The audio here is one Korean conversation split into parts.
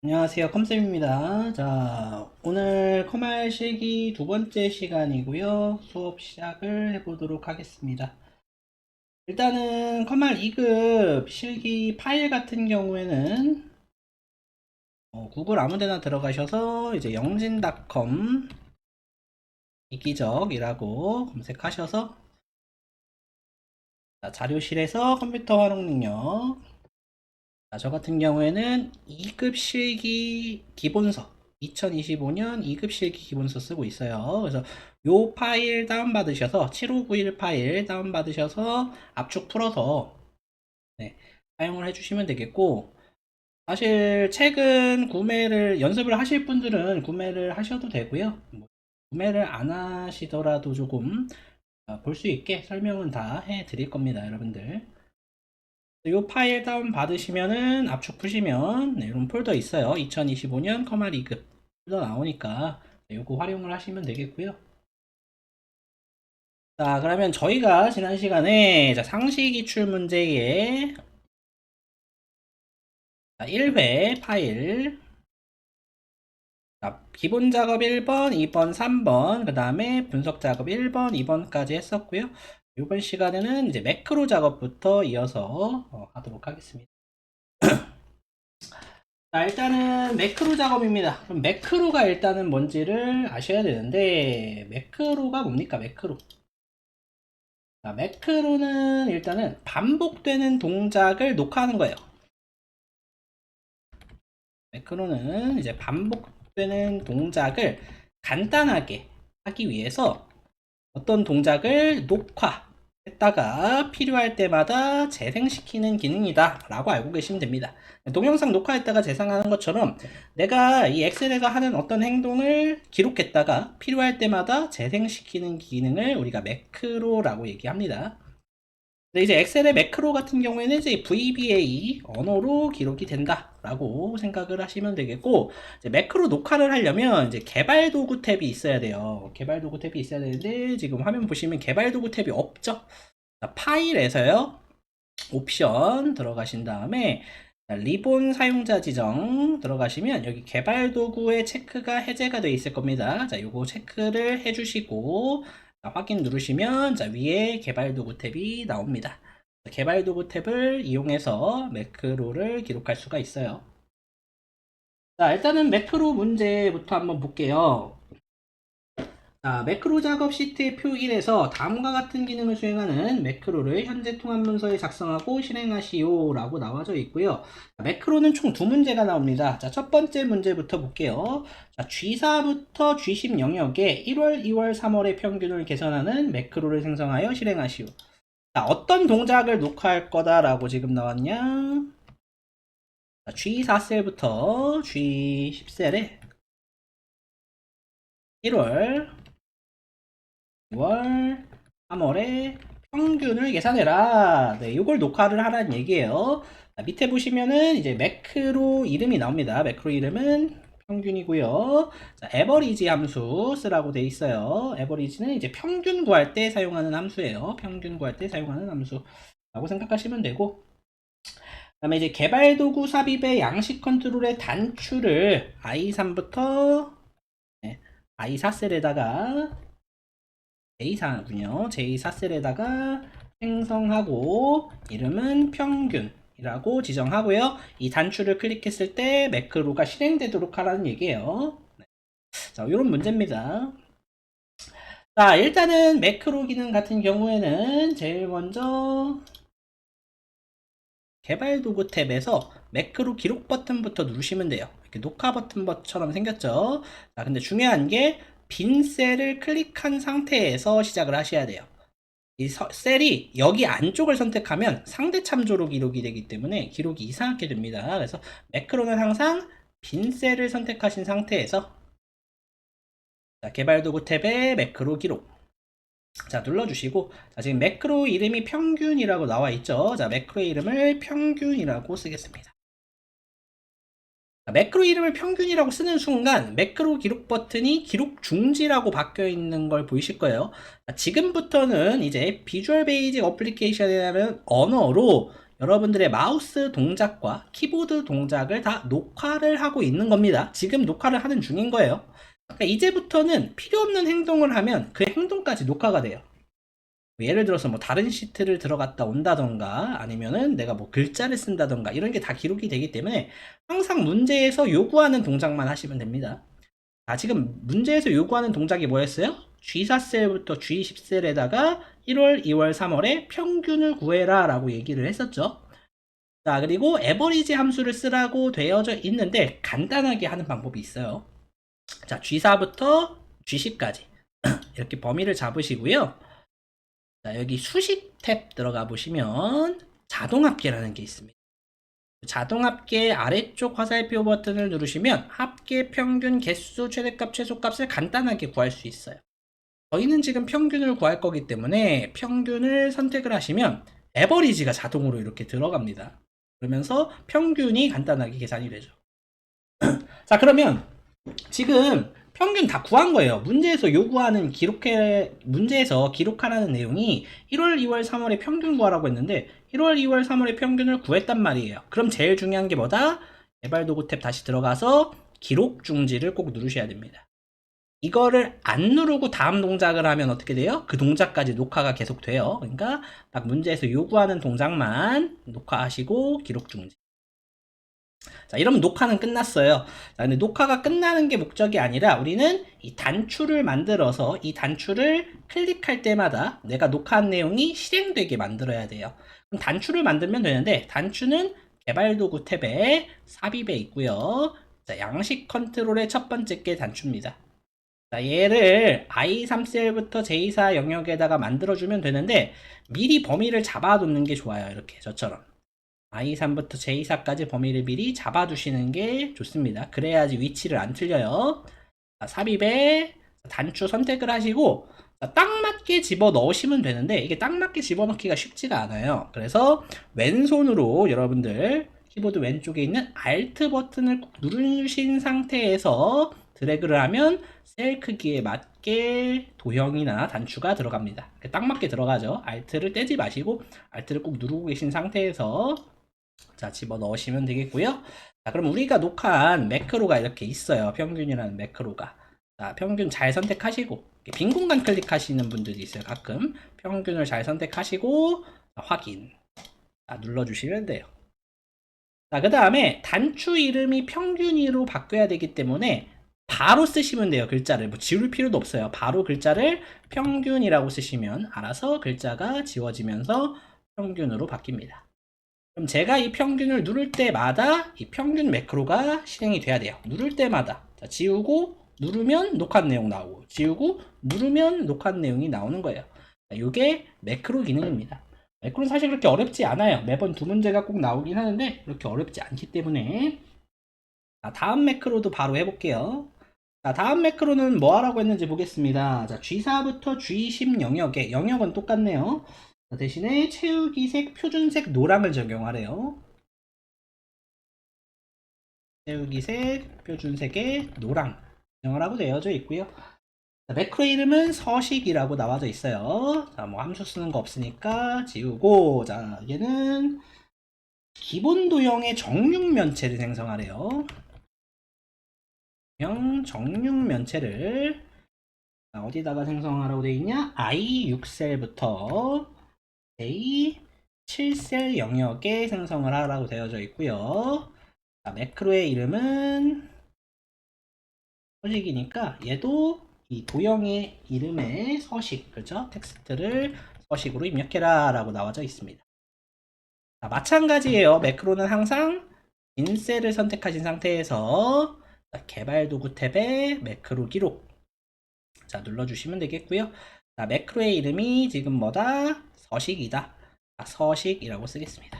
안녕하세요, 컴쌤입니다. 자, 오늘 커말 실기 두 번째 시간이고요. 수업 시작을 해보도록 하겠습니다. 일단은 커말 2급 실기 파일 같은 경우에는 구글 아무데나 들어가셔서 이제 영진닷컴 이기적이라고 검색하셔서 자, 자료실에서 컴퓨터 활용 능력, 저 같은 경우에는 2급 실기 기본서 2025년 2급 실기 기본서 쓰고 있어요. 그래서 요 파일 다운받으셔서 7591 파일 다운받으셔서 압축 풀어서 네, 사용을 해주시면 되겠고, 사실 책은 구매를 연습을 하실 분들은 구매를 하셔도 되고요. 뭐 구매를 안 하시더라도 조금 볼 수 있게 설명은 다 해드릴 겁니다, 여러분들. 이 파일 다운 받으시면은 압축 푸시면 이런 폴더 있어요. 2025년 커마 2급 폴더 나오니까 이거 활용을 하시면 되겠고요. 자, 그러면 저희가 지난 시간에 상시 기출 문제의 1회 파일, 기본 작업 1번, 2번, 3번, 그 다음에 분석 작업 1번, 2번까지 했었고요. 이번 시간에는 이제 매크로 작업부터 이어서 하도록 하겠습니다. 자, 일단은 매크로 작업입니다. 그럼 매크로가 일단은 뭔지를 아셔야 되는데, 매크로가 뭡니까? 매크로. 자, 매크로는 일단은 반복되는 동작을 녹화하는 거예요. 매크로는 이제 반복되는 동작을 간단하게 하기 위해서 어떤 동작을 녹화했다가 필요할 때마다 재생시키는 기능이다 라고 알고 계시면 됩니다. 동영상 녹화했다가 재생하는 것처럼 내가 이 엑셀에서 하는 어떤 행동을 기록했다가 필요할 때마다 재생시키는 기능을 우리가 매크로라고 얘기합니다. 근데 이제 엑셀의 매크로 같은 경우에는 이제 VBA 언어로 기록이 된다라고 생각을 하시면 되겠고, 이제 매크로 녹화를 하려면 이제 개발 도구 탭이 있어야 돼요. 개발 도구 탭이 있어야 되는데 지금 화면 보시면 개발 도구 탭이 없죠. 자, 파일에서요, 옵션 들어가신 다음에 리본 사용자 지정 들어가시면 여기 개발 도구의 체크가 해제가 되어 있을 겁니다. 자, 요거 체크를 해주시고 확인 누르시면 자, 위에 개발 도구 탭이 나옵니다. 개발 도구 탭을 이용해서 매크로를 기록할 수가 있어요. 자, 일단은 매크로 문제부터 한번 볼게요. 자, 매크로 작업 시트의 표 1에서 다음과 같은 기능을 수행하는 매크로를 현재 통합 문서에 작성하고 실행하시오 라고 나와져 있고요. 자, 매크로는 총 두 문제가 나옵니다. 자, 첫 번째 문제부터 볼게요. 자, G4부터 G10 영역에 1월, 2월, 3월의 평균을 계산하는 매크로를 생성하여 실행하시오. 자, 어떤 동작을 녹화할 거다라고 지금 나왔냐? G4셀부터 G10셀에 1월, 2월, 3월에 평균을 계산해라. 네, 이걸 녹화를 하라는 얘기예요. 자, 밑에 보시면은 이제 매크로 이름이 나옵니다. 매크로 이름은 평균이고요. 자, 에버리지 함수 쓰라고 돼 있어요. 에버리지는 이제 평균 구할 때 사용하는 함수예요. 평균 구할 때 사용하는 함수라고 생각하시면 되고, 그다음에 이제 개발 도구 삽입의 양식 컨트롤의 단추를 i3부터 i4셀에다가 j4군요. j4셀에다가 생성하고 이름은 평균이라고 지정하고요. 이 단추를 클릭했을 때 매크로가 실행되도록 하라는 얘기예요. 자, 이런 문제입니다. 자, 일단은 매크로 기능 같은 경우에는 제일 먼저 개발 도구 탭에서 매크로 기록 버튼부터 누르시면 돼요. 이렇게 녹화 버튼처럼 생겼죠. 자, 근데 중요한 게 빈 셀을 클릭한 상태에서 시작을 하셔야 돼요. 이 셀이 여기 안쪽을 선택하면 상대 참조로 기록이 되기 때문에 기록이 이상하게 됩니다. 그래서 매크로는 항상 빈 셀을 선택하신 상태에서 자, 개발 도구 탭에 매크로 기록 자, 눌러주시고, 자, 지금 매크로 이름이 평균이라고 나와 있죠. 자, 매크로 이름을 평균이라고 쓰겠습니다. 자, 매크로 이름을 평균이라고 쓰는 순간 매크로 기록 버튼이 기록 중지라고 바뀌어 있는 걸 보이실 거예요. 자, 지금부터는 이제 비주얼 베이직 어플리케이션이라는 언어로 여러분들의 마우스 동작과 키보드 동작을 다 녹화를 하고 있는 겁니다. 지금 녹화를 하는 중인 거예요. 그러니까 이제부터는 필요 없는 행동을 하면 그 행동까지 녹화가 돼요. 예를 들어서 뭐 다른 시트를 들어갔다 온다던가 아니면은 내가 뭐 글자를 쓴다던가 이런 게 다 기록이 되기 때문에 항상 문제에서 요구하는 동작만 하시면 됩니다. 지금 문제에서 요구하는 동작이 뭐였어요? G4셀부터 G10셀에다가 1월, 2월, 3월에 평균을 구해라 라고 얘기를 했었죠. 자, 그리고 에버리지 함수를 쓰라고 되어져 있는데 간단하게 하는 방법이 있어요. 자, G4부터 G10까지 이렇게 범위를 잡으시고요. 자, 여기 수식 탭 들어가 보시면 자동합계라는 게 있습니다. 자동합계 아래쪽 화살표 버튼을 누르시면 합계, 평균, 개수, 최대값, 최소값을 간단하게 구할 수 있어요. 저희는 지금 평균을 구할 거기 때문에 평균을 선택을 하시면 에버리지가 자동으로 이렇게 들어갑니다. 그러면서 평균이 간단하게 계산이 되죠. 자, 그러면 지금 평균 다 구한 거예요. 문제에서 요구하는 문제에서 기록하라는 내용이 1월, 2월, 3월에 평균 구하라고 했는데 1월, 2월, 3월에 평균을 구했단 말이에요. 그럼 제일 중요한 게 뭐다? 개발 도구 탭 다시 들어가서 기록 중지를 꼭 누르셔야 됩니다. 이거를 안 누르고 다음 동작을 하면 어떻게 돼요? 그 동작까지 녹화가 계속 돼요. 그러니까 딱 문제에서 요구하는 동작만 녹화하시고 기록 중지. 자, 이러면 녹화는 끝났어요. 자, 근데 녹화가 끝나는 게 목적이 아니라 우리는 이 단추를 만들어서 이 단추를 클릭할 때마다 내가 녹화한 내용이 실행되게 만들어야 돼요. 그럼 단추를 만들면 되는데 단추는 개발도구 탭에 삽입에 있고요. 자, 양식 컨트롤의 첫 번째 게 단추입니다. 자, 얘를 I3셀부터 J4 영역에다가 만들어주면 되는데 미리 범위를 잡아두는 게 좋아요. 이렇게 저처럼. I3부터 J4까지 범위를 미리 잡아두시는 게 좋습니다. 그래야지 위치를 안 틀려요. 자, 삽입에 단추 선택을 하시고 딱 맞게 집어 넣으시면 되는데 이게 딱 맞게 집어 넣기가 쉽지가 않아요. 그래서 왼손으로 여러분들 키보드 왼쪽에 있는 Alt 버튼을 꼭 누르신 상태에서 드래그를 하면 셀 크기에 맞게 도형이나 단추가 들어갑니다. 딱 맞게 들어가죠. Alt를 떼지 마시고 Alt를 꼭 누르고 계신 상태에서 자, 집어 넣으시면 되겠고요. 자, 그럼 우리가 녹화한 매크로가 이렇게 있어요. 평균이라는 매크로가. 자, 평균 잘 선택하시고 빈 공간 클릭하시는 분들이 있어요. 가끔 평균을 잘 선택하시고 확인 눌러주시면 돼요. 자, 그 다음에 단추 이름이 평균이로 바뀌어야 되기 때문에 바로 쓰시면 돼요. 글자를 뭐 지울 필요도 없어요. 바로 글자를 평균이라고 쓰시면 알아서 글자가 지워지면서 평균으로 바뀝니다. 그럼 제가 이 평균을 누를 때마다 이 평균 매크로가 실행이 돼야 돼요. 누를 때마다 자, 지우고 누르면 녹화한 내용 나오고 지우고 누르면 녹화한 내용이 나오는 거예요. 이게 매크로 기능입니다. 매크로는 사실 그렇게 어렵지 않아요. 매번 두 문제가 꼭 나오긴 하는데 그렇게 어렵지 않기 때문에 자, 다음 매크로도 바로 해볼게요. 자, 다음 매크로는 뭐 하라고 했는지 보겠습니다. 자, G4부터 G10 영역은 똑같네요. 대신에 채우기색, 표준색, 노랑을 적용하래요. 채우기색, 표준색에 노랑 적용하라고 되어져 있고요. 자, 매크로 이름은 서식이라고 나와져 있어요. 자, 뭐 함수 쓰는 거 없으니까 지우고, 자, 얘는 기본 도형의 정육면체를 생성하래요. 정육면체를 어디다가 생성하라고 되어 있냐? I6셀부터 A7셀 영역에 생성을 하라고 되어져 있고요. 자, 매크로의 이름은 서식이니까 얘도 이 도형의 이름의 서식, 그죠? 텍스트를 서식으로 입력해라 라고 나와져 있습니다. 자, 마찬가지예요. 매크로는 항상 인셀을 선택하신 상태에서 개발 도구 탭에 매크로 기록 자, 눌러주시면 되겠고요. 자, 매크로의 이름이 지금 뭐다? 서식이다. 자, 서식이라고 쓰겠습니다.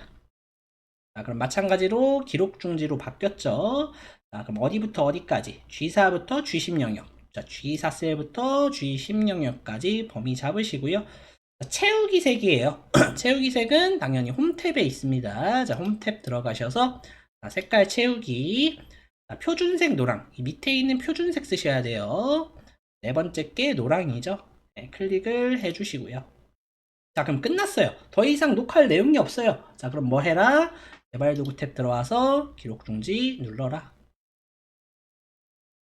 자, 그럼 마찬가지로 기록 중지로 바뀌었죠. 자, 그럼 어디부터 어디까지? G4부터 G10 영역. 자, G4셀부터 G10 영역까지 범위 잡으시고요. 자, 채우기 색이에요. 채우기 색은 당연히 홈 탭에 있습니다. 자, 홈 탭 들어가셔서 자, 색깔 채우기. 자, 표준색 노랑. 이 밑에 있는 표준색 쓰셔야 돼요. 네 번째 게 노랑이죠. 네, 클릭을 해주시고요. 자, 그럼 끝났어요. 더 이상 녹화할 내용이 없어요. 자, 그럼 뭐 해라? 개발 도구 탭 들어와서 기록 중지 눌러라.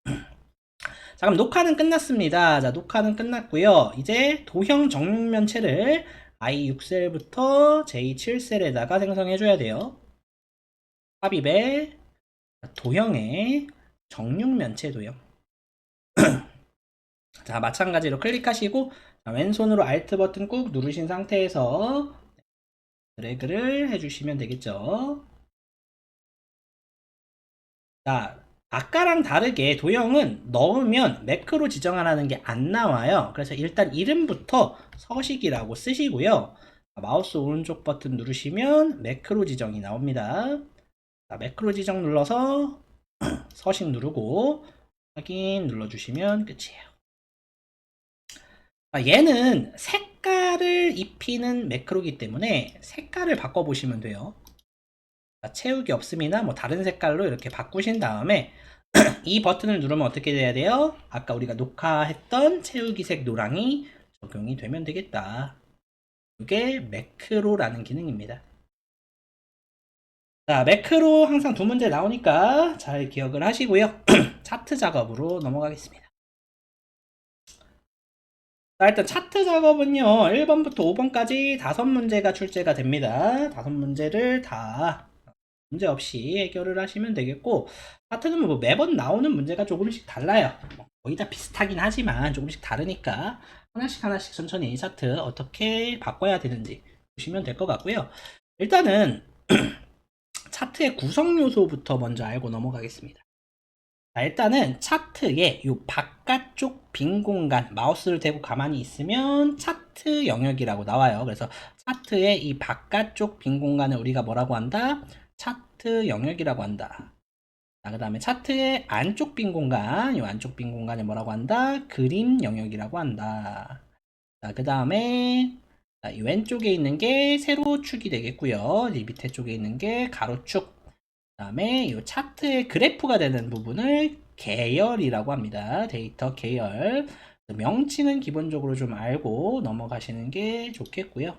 자, 그럼 녹화는 끝났습니다. 자, 녹화는 끝났고요. 이제 도형 정육면체를 I6셀부터 J7셀에다가 생성해줘야 돼요. 삽입에 도형의 정육면체 도형. 자, 마찬가지로 클릭하시고 자, 왼손으로 Alt 버튼 꾹 누르신 상태에서 드래그를 해주시면 되겠죠. 자, 아까랑 다르게 도형은 넣으면 매크로 지정하라는 게 안 나와요. 그래서 일단 이름부터 서식이라고 쓰시고요. 마우스 오른쪽 버튼 누르시면 매크로 지정이 나옵니다. 자, 매크로 지정 눌러서 서식 누르고 확인 눌러주시면 끝이에요. 얘는 색깔을 입히는 매크로이기 때문에 색깔을 바꿔보시면 돼요. 채우기 없음이나 뭐 다른 색깔로 이렇게 바꾸신 다음에 이 버튼을 누르면 어떻게 돼야 돼요? 아까 우리가 녹화했던 채우기색 노랑이 적용이 되면 되겠다. 이게 매크로라는 기능입니다. 자, 매크로 항상 두 문제 나오니까 잘 기억을 하시고요. 차트 작업으로 넘어가겠습니다. 자, 일단 차트 작업은요 1번부터 5번까지 5문제가 출제가 됩니다. 5문제를 다 문제없이 해결을 하시면 되겠고, 차트는 뭐 매번 나오는 문제가 조금씩 달라요. 거의 다 비슷하긴 하지만 조금씩 다르니까 하나씩 하나씩 천천히 차트 어떻게 바꿔야 되는지 보시면 될 것 같고요. 일단은 차트의 구성 요소부터 먼저 알고 넘어가겠습니다. 자, 일단은 차트의 이 바깥쪽 빈 공간, 마우스를 대고 가만히 있으면 차트 영역이라고 나와요. 그래서 차트의 이 바깥쪽 빈 공간을 우리가 뭐라고 한다? 차트 영역이라고 한다. 자, 그 다음에 차트의 안쪽 빈 공간, 이 안쪽 빈 공간을 뭐라고 한다? 그림 영역이라고 한다. 자, 그 다음에 이 왼쪽에 있는 게 세로축이 되겠고요. 이 밑에 쪽에 있는 게 가로축. 그 다음에 이 차트의 그래프가 되는 부분을 계열이라고 합니다. 데이터 계열. 명칭은 기본적으로 좀 알고 넘어가시는 게 좋겠고요.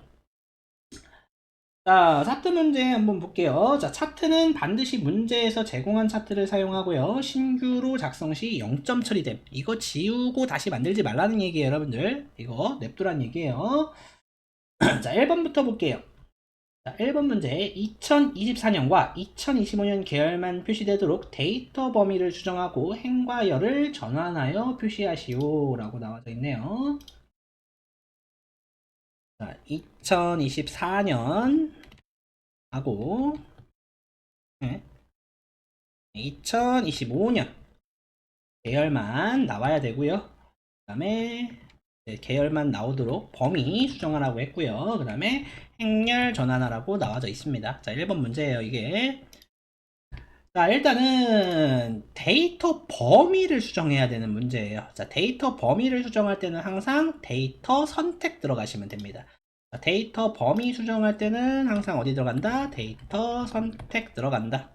자, 차트 문제 한번 볼게요. 자, 차트는 반드시 문제에서 제공한 차트를 사용하고요. 신규로 작성 시 0점 처리됨. 이거 지우고 다시 만들지 말라는 얘기예요, 여러분들. 이거 냅두란 얘기예요. 자, 1번부터 볼게요. 자, 1번 문제 2024년과 2025년 계열만 표시되도록 데이터 범위를 수정하고 행과 열을 전환하여 표시하시오 라고 나와져 있네요. 자, 2024년 하고 2025년 계열만 나와야 되고요. 그 다음에 계열만 나오도록 범위 수정하라고 했고요. 그 다음에 행렬 전환하라고 나와져 있습니다. 자, 1번 문제예요, 이게. 자, 일단은 데이터 범위를 수정해야 되는 문제예요. 자, 데이터 범위를 수정할 때는 항상 데이터 선택 들어가시면 됩니다. 자, 데이터 범위 수정할 때는 항상 어디 들어간다? 데이터 선택 들어간다.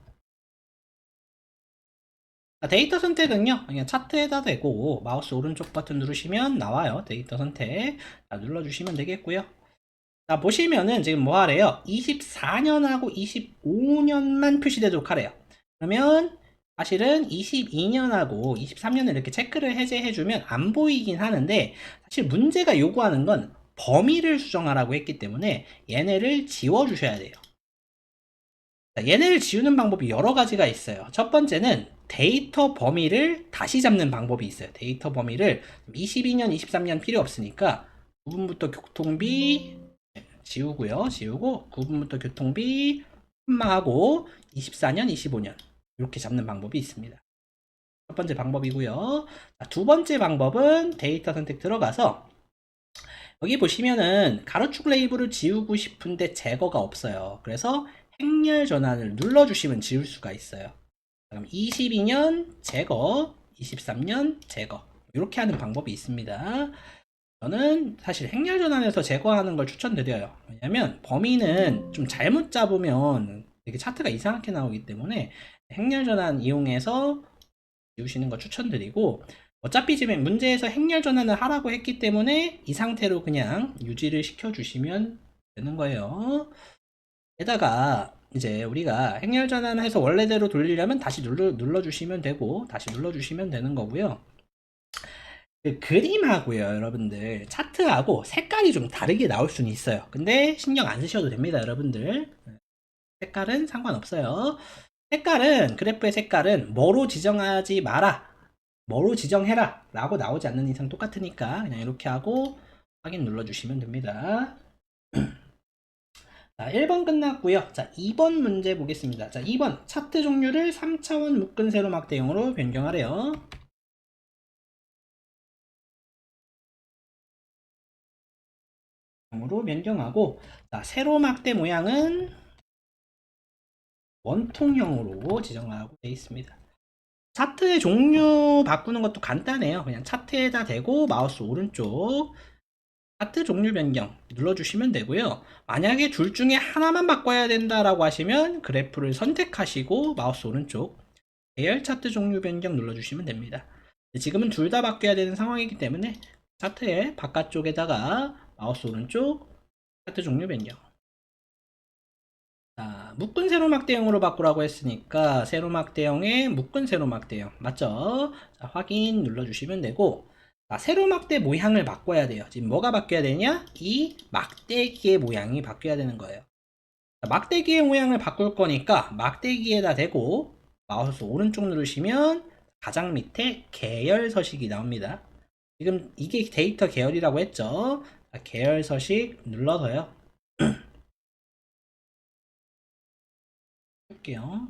자, 데이터 선택은요, 그냥 차트에다 대고 마우스 오른쪽 버튼 누르시면 나와요. 데이터 선택. 자, 눌러주시면 되겠고요. 자, 보시면은 지금 뭐 하래요? 24년하고 25년만 표시되도록 하래요. 그러면 사실은 22년하고 23년을 이렇게 체크를 해제해주면 안 보이긴 하는데, 사실 문제가 요구하는 건 범위를 수정하라고 했기 때문에 얘네를 지워주셔야 돼요. 자, 얘네를 지우는 방법이 여러 가지가 있어요. 첫 번째는 데이터 범위를 다시 잡는 방법이 있어요. 데이터 범위를 22년, 23년 필요 없으니까 부분부터 교통비 지우고요. 지우고 9분부터 교통비 한마하고 24년, 25년 이렇게 잡는 방법이 있습니다. 첫 번째 방법이고요. 자, 두 번째 방법은 데이터 선택 들어가서 여기 보시면은 가로축 레이블을 지우고 싶은데 제거가 없어요. 그래서 행렬 전환을 눌러주시면 지울 수가 있어요. 그럼 22년 제거, 23년 제거 이렇게 하는 방법이 있습니다. 저는 사실 행렬 전환에서 제거하는 걸 추천드려요. 왜냐면 범위는 좀 잘못 잡으면 되게 차트가 이상하게 나오기 때문에 행렬 전환 이용해서 지우시는 걸 추천드리고, 어차피 지금 문제에서 행렬 전환을 하라고 했기 때문에 이 상태로 그냥 유지를 시켜주시면 되는 거예요. 게다가 이제 우리가 행렬 전환을 해서 원래대로 돌리려면 다시 눌러주시면 되고 다시 눌러주시면 되는 거고요. 그 그림하고요, 여러분들 차트하고 색깔이 좀 다르게 나올 수는 있어요. 근데 신경 안 쓰셔도 됩니다, 여러분들. 색깔은 상관없어요. 색깔은 그래프의 색깔은 뭐로 지정하지 마라, 뭐로 지정해라 라고 나오지 않는 이상 똑같으니까 그냥 이렇게 하고 확인 눌러주시면 됩니다. 자, 1번 끝났고요. 자, 2번 문제 보겠습니다. 자, 2번 차트 종류를 3차원 묶은 세로막 대형으로 변경하래요. 으로 변경하고, 자, 세로막대 모양은 원통형으로 지정하고 되어 있습니다. 차트의 종류 바꾸는 것도 간단해요. 그냥 차트에다 대고 마우스 오른쪽 차트 종류 변경 눌러주시면 되고요. 만약에 둘 중에 하나만 바꿔야 된다라고 하시면 그래프를 선택하시고 마우스 오른쪽 계열 차트 종류 변경 눌러주시면 됩니다. 지금은 둘 다 바뀌어야 되는 상황이기 때문에 차트의 바깥쪽에다가 마우스 오른쪽 차트 종류 변경. 자, 묶은 세로막 대형으로 바꾸라고 했으니까 세로막 대형에 묶은 세로막 대형 맞죠? 자, 확인 눌러주시면 되고, 자, 세로막대 모양을 바꿔야 돼요. 지금 뭐가 바뀌어야 되냐? 이 막대기의 모양이 바뀌어야 되는 거예요. 자, 막대기의 모양을 바꿀 거니까 막대기에다 대고 마우스 오른쪽 누르시면 가장 밑에 계열 서식이 나옵니다. 지금 이게 데이터 계열이라고 했죠? 자, 계열 서식 눌러서요. 할게요.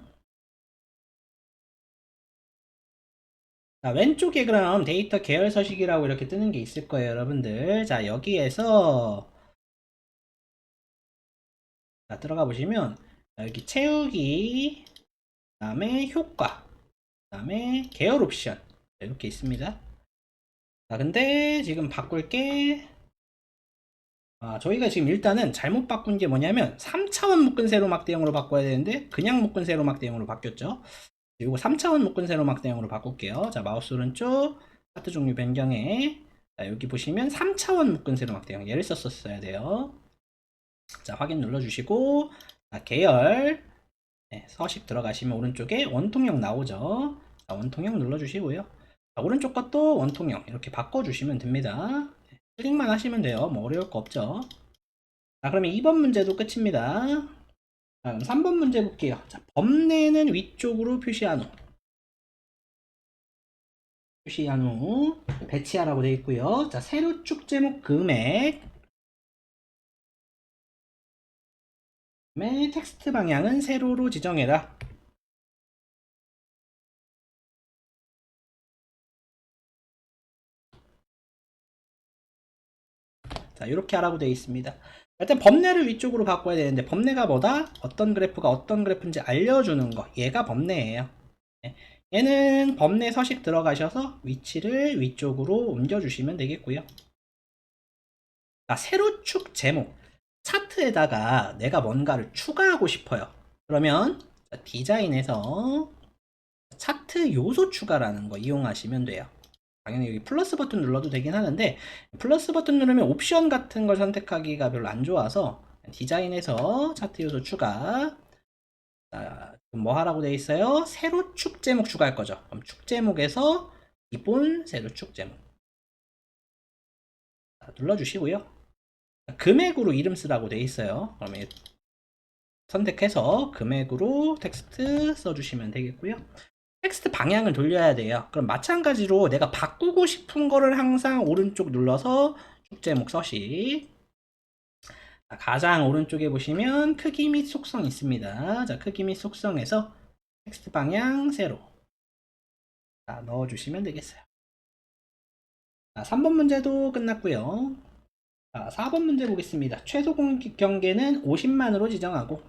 자, 왼쪽에 그럼 데이터 계열 서식이라고 이렇게 뜨는 게 있을 거예요, 여러분들. 자, 여기에서 자, 들어가 보시면 여기 채우기, 그 다음에 효과, 그 다음에 계열 옵션 이렇게 있습니다. 자, 근데 지금 바꿀 게 저희가 지금 일단은 잘못 바꾼 게 뭐냐면 3차원 묶은 세로막 대형으로 바꿔야 되는데 그냥 묶은 세로막 대형으로 바뀌었죠. 이거 3차원 묶은 세로막 대형으로 바꿀게요. 자, 마우스 오른쪽 차트 종류 변경에 자, 여기 보시면 3차원 묶은 세로막 대형 얘를 썼었어야 돼요. 자, 확인 눌러주시고 자, 계열 네, 서식 들어가시면 오른쪽에 원통형 나오죠. 자, 원통형 눌러주시고요. 자, 오른쪽 것도 원통형 이렇게 바꿔주시면 됩니다. 네, 클릭만 하시면 돼요. 뭐 어려울 거 없죠. 자, 그러면 2번 문제도 끝입니다. 자, 그럼 3번 문제 볼게요. 자, 범례는 위쪽으로 표시한 후 배치하라고 되어 있고요. 자, 세로축 제목 금액 그다음에 텍스트 방향은 세로로 지정해라. 자, 이렇게 하라고 되어 있습니다. 일단 범례를 위쪽으로 바꿔야 되는데 범례가 뭐다? 어떤 그래프가 어떤 그래프인지 알려주는 거. 얘가 범례예요. 네. 얘는 범례 서식 들어가셔서 위치를 위쪽으로 옮겨주시면 되겠고요. 자, 세로축 제목. 차트에다가 내가 뭔가를 추가하고 싶어요. 그러면 디자인에서 차트 요소 추가라는 거 이용하시면 돼요. 당연히 여기 플러스 버튼 눌러도 되긴 하는데 플러스 버튼 누르면 옵션 같은 걸 선택하기가 별로 안 좋아서 디자인에서 차트 요소 추가. 자, 뭐 하라고 되어 있어요? 세로 축 제목 추가할 거죠. 그럼 축 제목에서 기본 세로 축 제목 자, 눌러주시고요. 금액으로 이름 쓰라고 되어 있어요. 그러면 선택해서 금액으로 텍스트 써주시면 되겠고요. 텍스트 방향을 돌려야 돼요. 그럼 마찬가지로 내가 바꾸고 싶은 거를 항상 오른쪽 눌러서 축제목 서식. 가장 오른쪽에 보시면 크기 및 속성 있습니다. 자, 크기 및 속성에서 텍스트 방향 세로 자, 넣어주시면 되겠어요. 자, 3번 문제도 끝났고요. 자, 4번 문제 보겠습니다. 최소 공급 경계는 50만으로 지정하고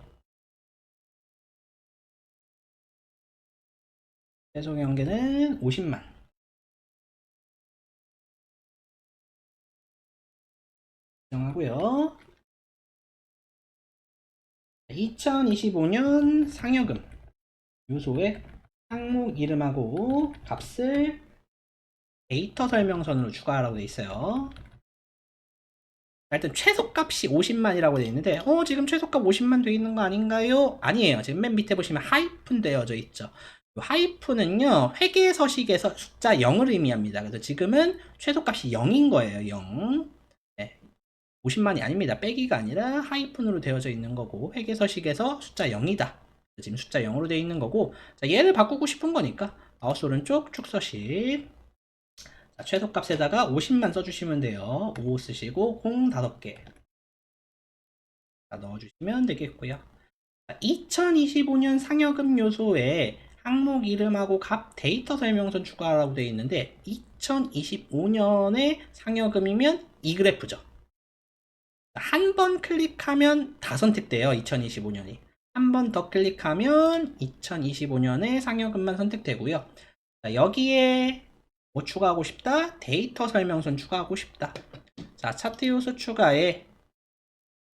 최소 경계는 50만 지정하고요. 2025년 상여금 요소에 항목 이름하고 값을 데이터 설명선으로 추가하라고 되어 있어요. 일단 최소값이 50만이라고 되어 있는데 지금 최소값 50만 되어 있는 거 아닌가요? 아니에요. 지금 맨 밑에 보시면 하이픈 되어져 있죠. 하이픈은요 회계 서식에서 숫자 0을 의미합니다. 그래서 지금은 최소값이 0인 거예요. 0. 네. 50만이 아닙니다. 빼기가 아니라 하이픈으로 되어져 있는 거고 회계 서식에서 숫자 0이다. 지금 숫자 0으로 되어 있는 거고 자, 얘를 바꾸고 싶은 거니까 마우스 오른쪽 축서식 자, 최소값에다가 50만 써주시면 돼요. 5 쓰시고 5개 넣어주시면 되겠고요. 2025년 상여금 요소에 항목 이름하고 값 데이터 설명선 추가라고 되어 있는데 2025년에 상여금이면 이 그래프죠. 한 번 클릭하면 다 선택돼요. 2025년이. 한 번 더 클릭하면 2025년에 상여금만 선택되고요. 자, 여기에 뭐 추가하고 싶다? 데이터 설명선 추가하고 싶다. 자, 차트 요소 추가에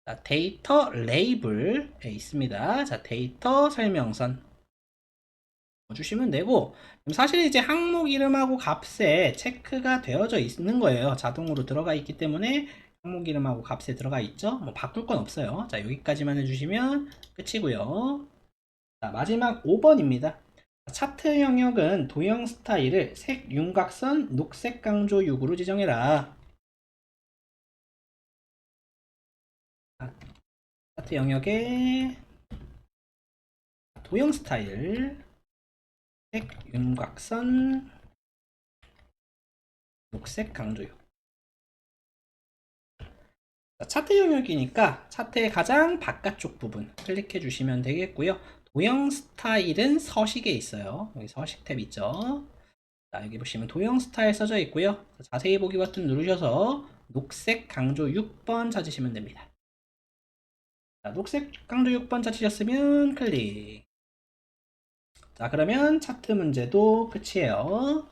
자, 데이터 레이블에 있습니다. 자, 데이터 설명선 주시면 되고 사실 이제 항목 이름하고 값에 체크가 되어져 있는 거예요. 자동으로 들어가 있기 때문에 항목 이름하고 값에 들어가 있죠. 뭐 바꿀 건 없어요. 자, 여기까지만 해주시면 끝이고요. 자, 마지막 5번입니다. 차트 영역은 도형 스타일을 색 윤곽선 녹색 강조 6으로 지정해라. 차트 영역의 도형 스타일 색 윤곽선 녹색 강조요. 차트 영역이니까 차트의 가장 바깥쪽 부분 클릭해 주시면 되겠고요. 도형 스타일은 서식에 있어요. 여기 서식 탭 있죠. 자, 여기 보시면 도형 스타일 써져 있고요. 자세히 보기 버튼 누르셔서 녹색 강조 6번 찾으시면 됩니다. 자, 녹색 강조 6번 찾으셨으면 클릭. 자, 그러면 차트 문제도 끝이에요.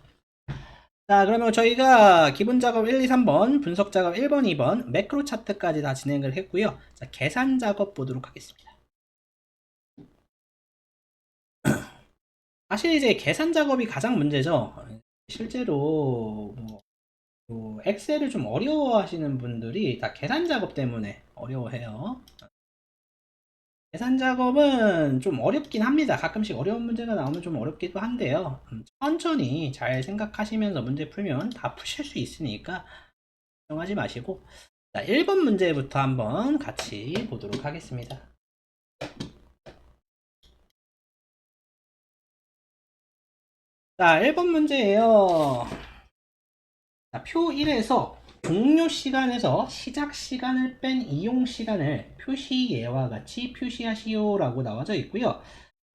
자, 그러면 저희가 기본 작업 1, 2, 3번, 분석 작업 1번, 2번, 매크로 차트까지 다 진행을 했고요. 자, 계산 작업 보도록 하겠습니다. 사실 이제 계산 작업이 가장 문제죠. 실제로 엑셀을 좀 어려워하시는 분들이 다 계산 작업 때문에 어려워해요. 계산 작업은 좀 어렵긴 합니다. 가끔씩 어려운 문제가 나오면 좀 어렵기도 한데요. 천천히 잘 생각하시면서 문제 풀면 다 푸실 수 있으니까 걱정하지 마시고 자, 1번 문제부터 한번 같이 보도록 하겠습니다. 자, 1번 문제예요. 자, 표 1에서 종료 시간에서 시작 시간을 뺀 이용 시간을 표시 예와 같이 표시하시오 라고 나와져 있고요.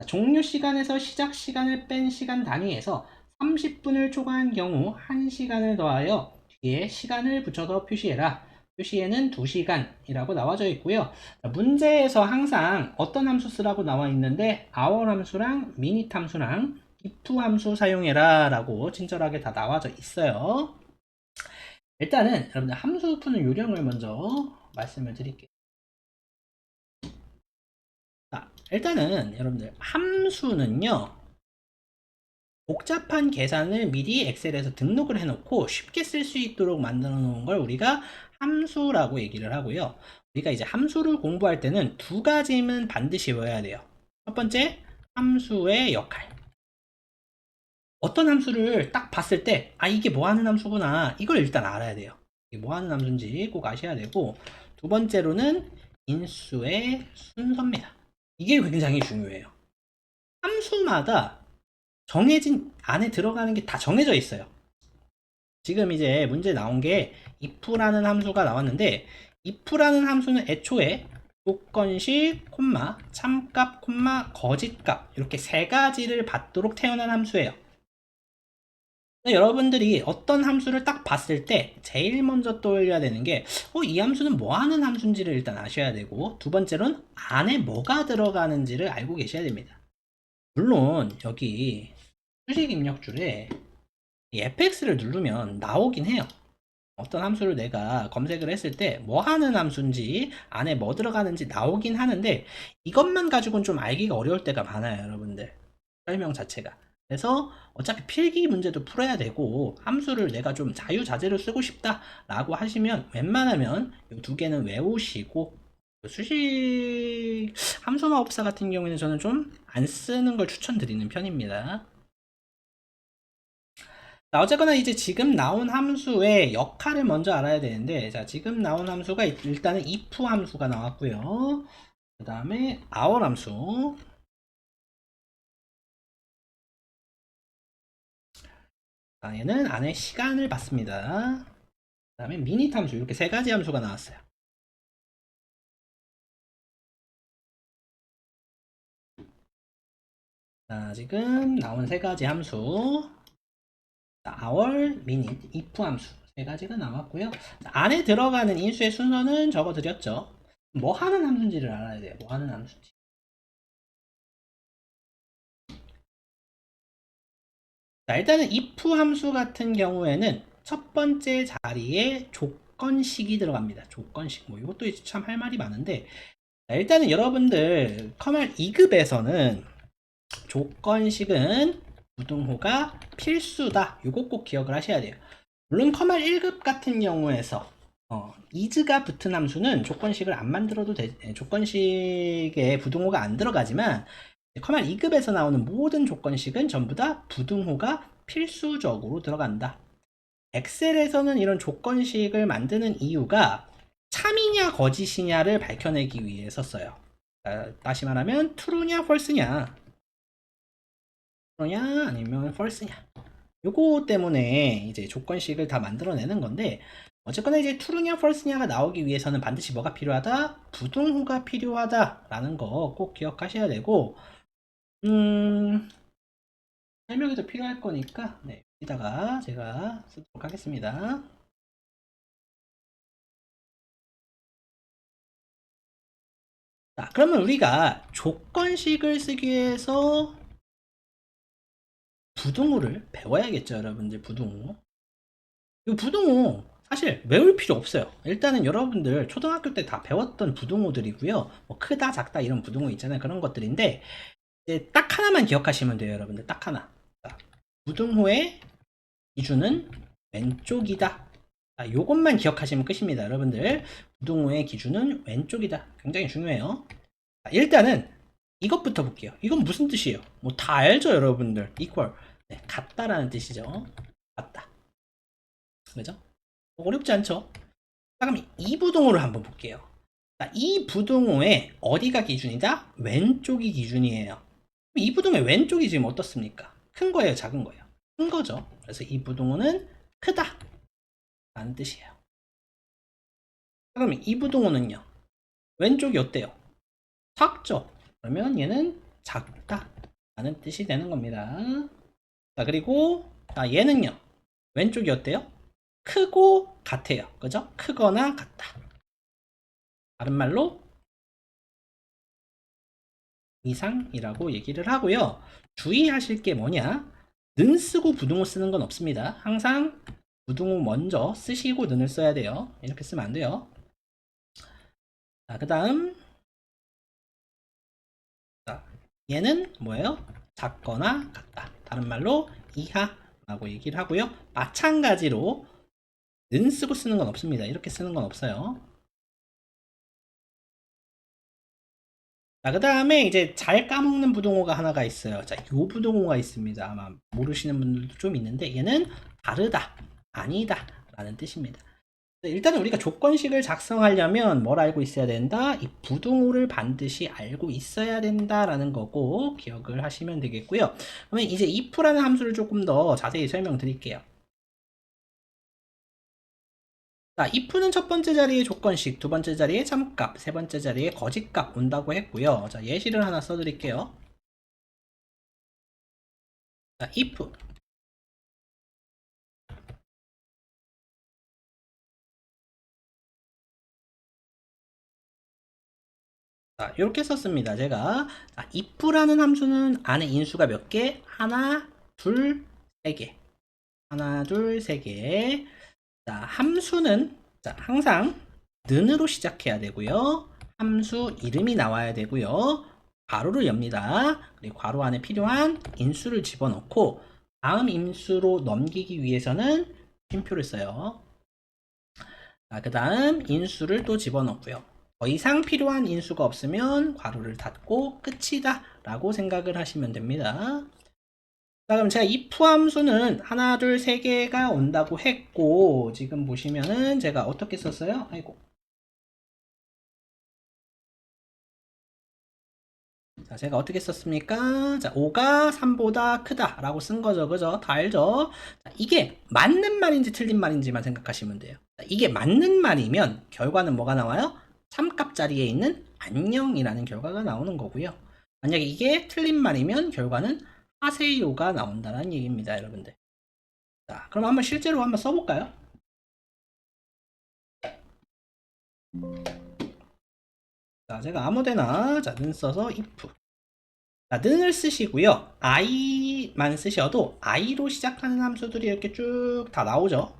종료 시간에서 시작 시간을 뺀 시간 단위에서 30분을 초과한 경우 1시간을 더하여 뒤에 시간을 붙여서 표시해라. 표시에는 2시간이라고 나와져 있고요. 문제에서 항상 어떤 함수 쓰라고 나와 있는데 hour 함수랑 minute 함수랑 if 함수 사용해라 라고 친절하게 다 나와져 있어요. 일단은 여러분들 함수 푸는 요령을 먼저 말씀을 드릴게요. 자, 일단은 여러분들 함수는요 복잡한 계산을 미리 엑셀에서 등록을 해놓고 쉽게 쓸 수 있도록 만들어 놓은 걸 우리가 함수라고 얘기를 하고요. 우리가 이제 함수를 공부할 때는 두 가지는 반드시 외워야 돼요. 첫 번째, 함수의 역할. 어떤 함수를 딱 봤을 때, 이게 뭐 하는 함수구나. 이걸 일단 알아야 돼요. 이게 뭐 하는 함수인지 꼭 아셔야 되고, 두 번째로는 인수의 순서입니다. 이게 굉장히 중요해요. 함수마다 정해진 안에 들어가는 게 다 정해져 있어요. 지금 이제 문제 나온 게 if라는 함수가 나왔는데 if라는 함수는 애초에 조건식, 콤마, 참값, 콤마, 거짓값 이렇게 세 가지를 받도록 태어난 함수예요. 여러분들이 어떤 함수를 딱 봤을 때 제일 먼저 떠올려야 되는 게 이 함수는 뭐 하는 함수인지를 일단 아셔야 되고 두 번째로는 안에 뭐가 들어가는지를 알고 계셔야 됩니다. 물론 여기 수식 입력줄에 이 fx를 누르면 나오긴 해요. 어떤 함수를 내가 검색을 했을 때 뭐 하는 함수인지 안에 뭐 들어가는지 나오긴 하는데 이것만 가지고는 좀 알기가 어려울 때가 많아요, 여러분들. 설명 자체가. 그래서 어차피 필기 문제도 풀어야 되고 함수를 내가 좀 자유자재로 쓰고 싶다라고 하시면 웬만하면 이 두 개는 외우시고 수식 함수 마법사 같은 경우에는 저는 좀 안 쓰는 걸 추천드리는 편입니다. 자, 어쨌거나 이제 지금 나온 함수의 역할을 먼저 알아야 되는데, 자, 지금 나온 함수가 일단은 if 함수가 나왔고요. 그 다음에 our 함수. 자, 얘는 안에 시간을 받습니다. 그 다음에 minute 함수, 이렇게 세 가지 함수가 나왔어요. 자, 지금 나온 세 가지 함수. 자, our, minute, if 함수 세 가지가 나왔고요. 자, 안에 들어가는 인수의 순서는 적어드렸죠. 뭐 하는 함수인지를 알아야 돼요. 뭐 하는 함수인지. 자, 일단은 if 함수 같은 경우에는 첫 번째 자리에 조건식이 들어갑니다. 조건식. 뭐 이것도 참 할 말이 많은데, 자, 일단은 여러분들 커말 2급에서는 조건식은 부등호가 필수다. 이거 꼭 기억을 하셔야 돼요. 물론 커말 1급 같은 경우에서 is가 붙은 함수는 조건식을 안 만들어도 조건식에 부등호가 안 들어가지만 커말 2급에서 나오는 모든 조건식은 전부 다 부등호가 필수적으로 들어간다. 엑셀에서는 이런 조건식을 만드는 이유가 참이냐 거짓이냐를 밝혀내기 위해 썼어요. 다시 말하면 true냐 false냐, true냐 아니면 false냐, 요거 때문에 이제 조건식을 다 만들어내는 건데, 어쨌거나 이제 true냐 false냐가 나오기 위해서는 반드시 뭐가 필요하다? 부등호가 필요하다라는 거 꼭 기억하셔야 되고, 설명이 더 필요할 거니까 네, 여기다가 제가 쓰도록 하겠습니다. 자, 그러면 우리가 조건식을 쓰기 위해서 부등호를 배워야겠죠, 여러분들. 부등호. 이 부등호 사실 외울 필요 없어요. 일단은 여러분들 초등학교 때 다 배웠던 부등호들이고요. 뭐 크다, 작다 이런 부등호 있잖아요. 그런 것들인데 이제 딱 하나만 기억하시면 돼요, 여러분들. 딱 하나. 자, 부등호의 기준은 왼쪽이다. 자, 요것만 기억하시면 끝입니다, 여러분들. 부등호의 기준은 왼쪽이다. 굉장히 중요해요. 자, 일단은 이것부터 볼게요. 이건 무슨 뜻이에요? 뭐 다 알죠, 여러분들. equal. 네, 같다라는 뜻이죠. 같다. 그죠? 어렵지 않죠? 자, 그럼 이 부등호를 한번 볼게요. 자, 이 부등호의 어디가 기준이다? 왼쪽이 기준이에요. 이 부등호의 왼쪽이 지금 어떻습니까? 큰 거예요, 작은 거예요? 큰 거죠. 그래서 이 부등호는 크다 라는 뜻이에요. 그러면 이 부등호는요, 왼쪽이 어때요? 작죠? 그러면 얘는 작다 라는 뜻이 되는 겁니다. 자, 그리고 자, 얘는요, 왼쪽이 어때요? 크고 같아요. 그죠? 크거나 같다. 다른 말로 이상이라고 얘기를 하고요. 주의하실 게 뭐냐? 는 쓰고 부등호 쓰는 건 없습니다. 항상 부등호 먼저 쓰시고 는을 써야 돼요. 이렇게 쓰면 안 돼요. 자, 그 다음 얘는 뭐예요? 작거나 같다. 다른 말로 이하라고 얘기를 하고요. 마찬가지로 는 쓰고 쓰는 건 없습니다. 이렇게 쓰는 건 없어요. 자, 그 다음에 이제 잘 까먹는 부등호가 하나가 있어요. 자, 요 부등호가 있습니다. 아마 모르시는 분들도 좀 있는데 얘는 다르다, 아니다 라는 뜻입니다. 일단은 우리가 조건식을 작성하려면 뭘 알고 있어야 된다? 이 부등호를 반드시 알고 있어야 된다라는 거고 기억을 하시면 되겠고요. 그러면 이제 if라는 함수를 조금 더 자세히 설명드릴게요. 자, if는 첫 번째 자리에 조건식, 두 번째 자리에 참값, 세 번째 자리에 거짓값 온다고 했고요. 자, 예시를 하나 써드릴게요. 자, if 자, 이렇게 썼습니다. 제가 자, if라는 함수는 안에 인수가 몇 개? 하나, 둘, 세 개. 하나, 둘, 세 개. 자, 함수는 자, 항상 는으로 시작해야 되고요. 함수 이름이 나와야 되고요. 괄호를 엽니다. 그리고 괄호 안에 필요한 인수를 집어넣고 다음 인수로 넘기기 위해서는 쉼표를 써요. 그 다음 인수를 또 집어넣고요. 더 이상 필요한 인수가 없으면 괄호를 닫고 끝이다 라고 생각을 하시면 됩니다. 자, 그럼 제가 if 함수는 하나, 둘, 세 개가 온다고 했고, 지금 보시면은 제가 어떻게 썼어요? 아이고. 자, 제가 어떻게 썼습니까? 자, 5가 3보다 크다 라고 쓴 거죠. 그죠? 다 알죠? 자, 이게 맞는 말인지 틀린 말인지만 생각하시면 돼요. 자, 이게 맞는 말이면 결과는 뭐가 나와요? 참값 자리에 있는 안녕이라는 결과가 나오는 거고요. 만약에 이게 틀린 말이면 결과는 하세요가 나온다는 얘기입니다, 여러분들. 자, 그럼 한번 실제로 한번 써볼까요? 자, 제가 아무데나 는 써서 if. 자, 는을 쓰시고요. i만 쓰셔도 i로 시작하는 함수들이 이렇게 쭉 다 나오죠.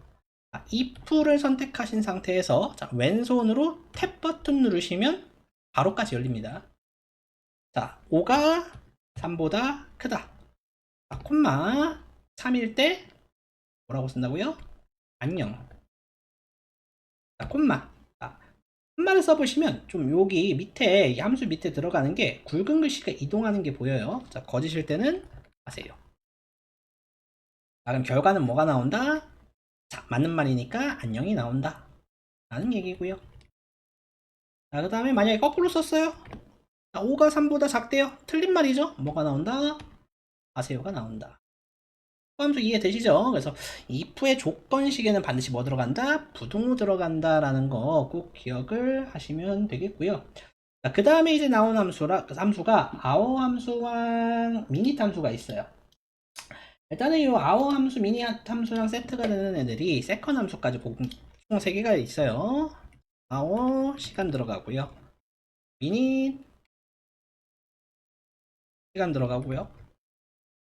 자, if를 선택하신 상태에서 자, 왼손으로 탭 버튼 누르시면 바로까지 열립니다. 자, 5가 3보다 크다. 자, 콤마 3일 때 뭐라고 쓴다고요? 안녕. 자, 콤마. 자, 콤마를 써보시면 좀 여기 밑에 이 함수 밑에 들어가는 게 굵은 글씨가 이동하는 게 보여요. 자, 거짓일 때는 하세요. 자, 그럼 결과는 뭐가 나온다? 자, 맞는 말이니까 안녕이 나온다 라는 얘기고요. 자, 그 다음에 만약에 거꾸로 썼어요. 자, 5가 3보다 작대요. 틀린 말이죠. 뭐가 나온다? 하세요가 나온다. 함수 이해되시죠? 그래서 if의 조건식에는 반드시 뭐 들어간다? 부등호 들어간다 라는 거 꼭 기억을 하시면 되겠고요. 그 다음에 이제 나온 함수가 our 함수와 미닛 함수가 있어요. 일단은 이 our 함수, 미닛 함수랑 세트가 되는 애들이 세컨 함수까지 총 3개가 있어요. our 시간 들어가고요. 미닛 시간 들어가고요.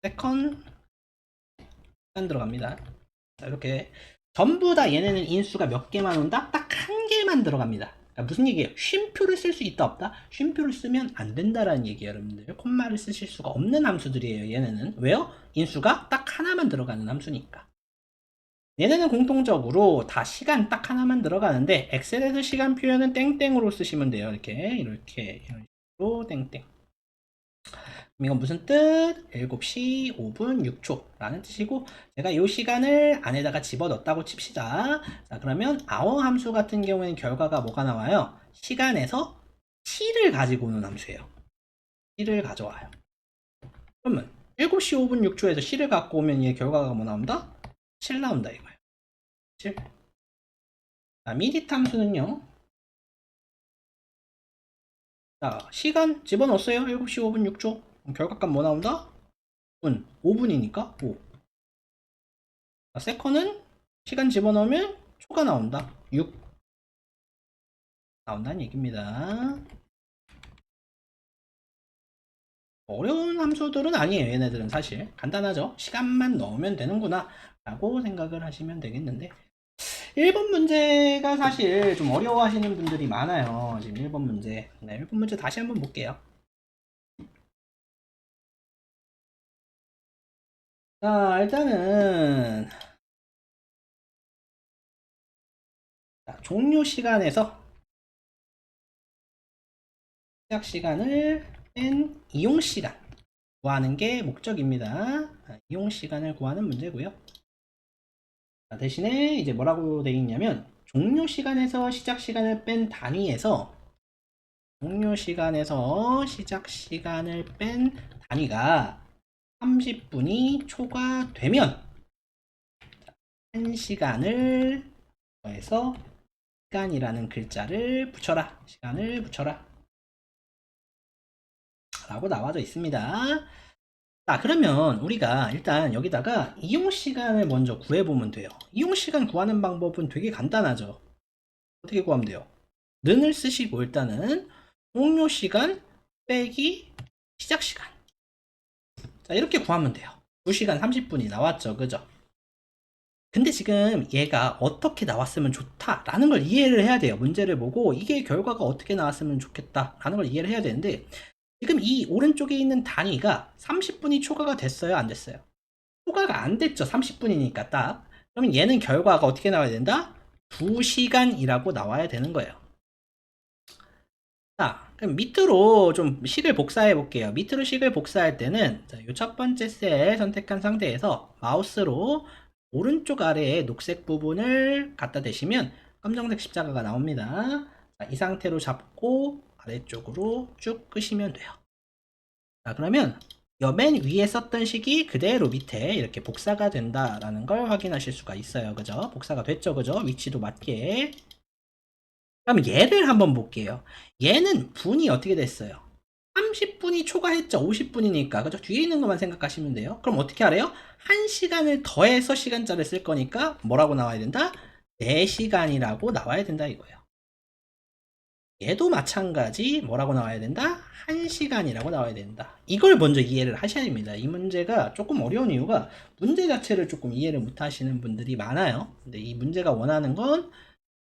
세컨 시간 들어갑니다. 자, 이렇게 전부 다 얘네는 인수가 몇 개만 온다? 딱 한 개만 들어갑니다. 그러니까 무슨 얘기예요? 쉼표를 쓸 수 있다 없다? 쉼표를 쓰면 안 된다라는 얘기예요, 여러분들. 콤마를 쓰실 수가 없는 함수들이에요, 얘네는. 왜요? 인수가 딱 하나만 들어가는 함수니까. 얘네는 공통적으로 다 시간 딱 하나만 들어가는데 엑셀에서 시간 표현은 땡땡으로 쓰시면 돼요. 이렇게 이런 식으로 땡땡. 이건 무슨 뜻? 7시 5분 6초 라는 뜻이고, 제가 이 시간을 안에다가 집어넣었다고 칩시다. 자, 그러면 our 함수 같은 경우에는 결과가 뭐가 나와요? 시간에서 7을 가지고 오는 함수예요. 7을 가져와요. 그러면 7시 5분 6초에서 7을 갖고 오면 얘 결과가 뭐 나온다? 7 나온다 이거예요. 7. 자, 미닛 함수는요. 자, 시간 집어넣었어요. 7시 5분 6초. 결과값 뭐 나온다? 5분이니까 5. 자, 세컨은 시간 집어넣으면 초가 나온다. 6 나온다는 얘기입니다. 어려운 함수들은 아니에요. 얘네들은 사실 간단하죠. 시간만 넣으면 되는구나 라고 생각을 하시면 되겠는데, 1번 문제가 사실 좀 어려워하시는 분들이 많아요. 지금 1번 문제. 네, 1번 문제 다시 한번 볼게요. 자, 일단은 자, 종료 시간에서 시작 시간을 뺀 이용 시간 구하는 게 목적입니다. 이용 시간을 구하는 문제고요. 자, 대신에 이제 뭐라고 되어 있냐면 종료 시간에서 시작 시간을 뺀 단위에서 종료 시간에서 시작 시간을 뺀 단위가 30분이 초과되면 1시간을 더해서 시간이라는 글자를 붙여라. 시간을 붙여라. 라고 나와져 있습니다. 자, 그러면 우리가 일단 여기다가 이용시간을 먼저 구해보면 돼요. 이용시간 구하는 방법은 되게 간단하죠. 어떻게 구하면 돼요? 는을 쓰시고 일단은 종료시간 빼기 시작시간. 자, 이렇게 구하면 돼요. 2시간 30분이 나왔죠. 그죠? 근데 지금 얘가 어떻게 나왔으면 좋다라는 걸 이해를 해야 돼요. 문제를 보고 이게 결과가 어떻게 나왔으면 좋겠다라는 걸 이해를 해야 되는데, 지금 이 오른쪽에 있는 단위가 30분이 초과가 됐어요? 안 됐어요? 초과가 안 됐죠. 30분이니까 딱. 그러면 얘는 결과가 어떻게 나와야 된다? 2시간이라고 나와야 되는 거예요. 자, 그럼 밑으로 좀 식을 복사해 볼게요. 밑으로 식을 복사할 때는 이 첫 번째 셀 선택한 상태에서 마우스로 오른쪽 아래에 녹색 부분을 갖다 대시면 검정색 십자가가 나옵니다. 자, 이 상태로 잡고 아래쪽으로 쭉 끄시면 돼요. 자, 그러면 맨 위에 썼던 식이 그대로 밑에 이렇게 복사가 된다라는 걸 확인하실 수가 있어요. 그죠? 복사가 됐죠? 그죠? 위치도 맞게. 그럼 얘를 한번 볼게요. 얘는 분이 어떻게 됐어요? 30분이 초과했죠. 50분이니까. 그죠? 뒤에 있는 것만 생각하시면 돼요. 그럼 어떻게 하래요? 1시간을 더해서 시간자를 쓸 거니까 뭐라고 나와야 된다? 4시간이라고 나와야 된다 이거예요. 얘도 마찬가지 뭐라고 나와야 된다? 1시간이라고 나와야 된다. 이걸 먼저 이해를 하셔야 됩니다. 이 문제가 조금 어려운 이유가 문제 자체를 조금 이해를 못 하시는 분들이 많아요. 근데 이 문제가 원하는 건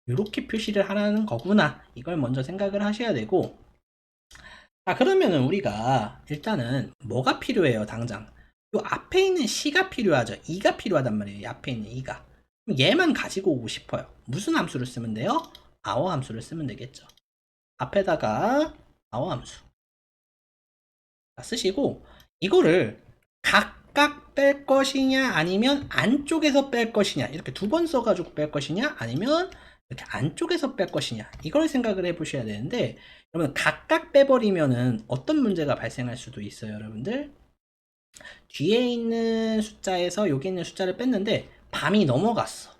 이렇게 표시를 하라는 거구나. 이걸 먼저 생각을 하셔야 되고, 자, 그러면은 우리가 일단은 뭐가 필요해요, 당장? 요 앞에 있는 C가 필요하죠. 2가 필요하단 말이에요. 이 앞에 있는 2가. 그럼 얘만 가지고 오고 싶어요. 무슨 함수를 쓰면 돼요? our 함수를 쓰면 되겠죠. 앞에다가 our 함수 쓰시고, 이거를 각각 뺄 것이냐 아니면 안쪽에서 뺄 것이냐, 이렇게 두 번 써가지고 뺄 것이냐 아니면 이렇게 안쪽에서 뺄 것이냐, 이걸 생각을 해 보셔야 되는데, 여러분 각각 빼버리면은 어떤 문제가 발생할 수도 있어요. 여러분들 뒤에 있는 숫자에서 여기 있는 숫자를 뺐는데 밤이 넘어갔어.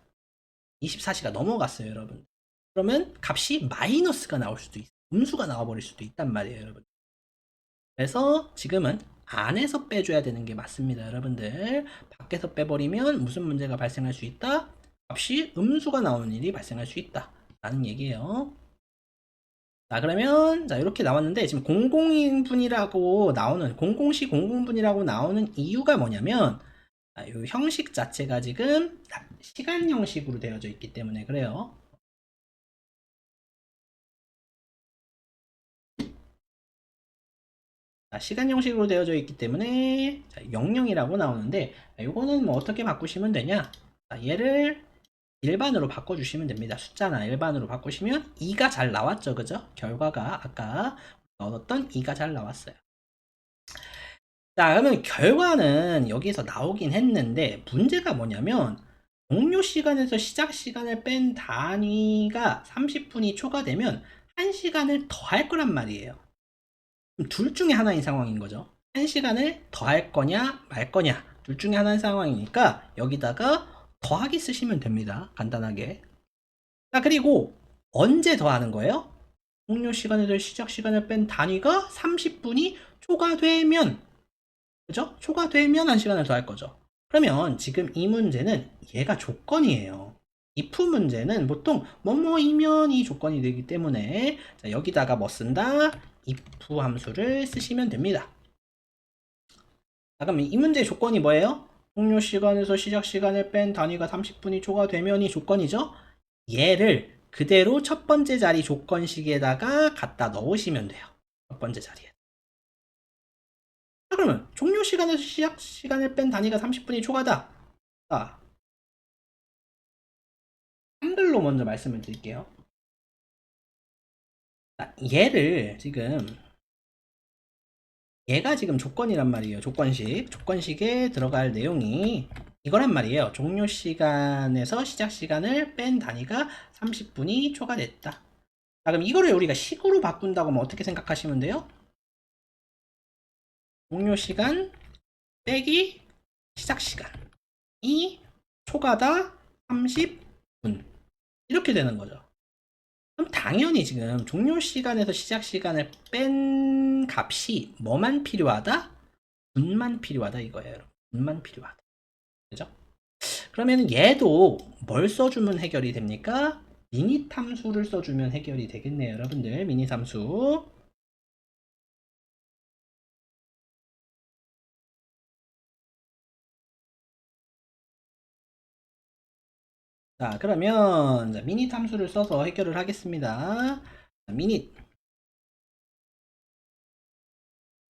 24시가 넘어갔어요. 여러분 그러면 값이 마이너스가 나올 수도 있어요. 음수가 나와버릴 수도 있단 말이에요. 여러분 그래서 지금은 안에서 빼줘야 되는 게 맞습니다. 여러분들 밖에서 빼버리면 무슨 문제가 발생할 수 있다? 값이 음수가 나오는 일이 발생할 수 있다 라는 얘기예요. 자, 그러면 자 이렇게 나왔는데 지금 공공인분이라고 나오는 공공시 공공분이라고 나오는 이유가 뭐냐면, 이 형식 자체가 지금 시간 형식으로 되어져 있기 때문에 그래요. 자, 시간 형식으로 되어져 있기 때문에 00이라고 나오는데, 이거는 뭐 어떻게 바꾸시면 되냐? 자, 얘를 일반으로 바꿔주시면 됩니다. 숫자나 일반으로 바꾸시면 2가 잘 나왔죠. 그죠? 결과가 아까 얻었던 2가 잘 나왔어요. 자, 그러면 결과는 여기서 나오긴 했는데 문제가 뭐냐면, 종료 시간에서 시작 시간을 뺀 단위가 30분이 초과되면 1시간을 더 할 거란 말이에요. 둘 중에 하나인 상황인 거죠. 1시간을 더 할 거냐 말 거냐 둘 중에 하나인 상황이니까 여기다가 더하기 쓰시면 됩니다. 간단하게. 자, 그리고 언제 더하는 거예요? 종료 시간에서 시작 시간을 뺀 단위가 30분이 초과되면, 그죠? 초과되면 1시간을 더 할 거죠. 그러면 지금 이 문제는 얘가 조건이에요. if 문제는 보통 뭐뭐이면 이 조건이 되기 때문에, 자, 여기다가 뭐 쓴다? if 함수를 쓰시면 됩니다. 자, 그럼 이 문제의 조건이 뭐예요? 종료 시간에서 시작 시간을 뺀 단위가 30분이 초과되면이 조건이죠. 얘를 그대로 첫 번째 자리 조건식에다가 갖다 넣으시면 돼요. 첫 번째 자리에. 자, 그러면 종료 시간에서 시작 시간을 뺀 단위가 30분이 초과다. 자, 한글로 먼저 말씀을 드릴게요. 자, 얘가 지금 조건이란 말이에요. 조건식에 들어갈 내용이 이거란 말이에요. 종료 시간에서 시작 시간을 뺀 단위가 30분이 초과됐다. 자, 그럼 이거를 우리가 식으로 바꾼다고 하면 어떻게 생각하시면 돼요? 종료 시간 빼기 시작 시간이 초과다 30분. 이렇게 되는 거죠. 그럼 당연히 지금 종료 시간에서 시작 시간을 뺀 값이 뭐만 필요하다? 분만 필요하다 이거예요. 여러분. 분만 필요하다. 그죠? 그러면 얘도 뭘 써주면 해결이 됩니까? 미닛 함수를 써주면 해결이 되겠네요. 여러분들 미닛 함수. 자, 그러면 미닛 함수를 써서 해결을 하겠습니다. 미닛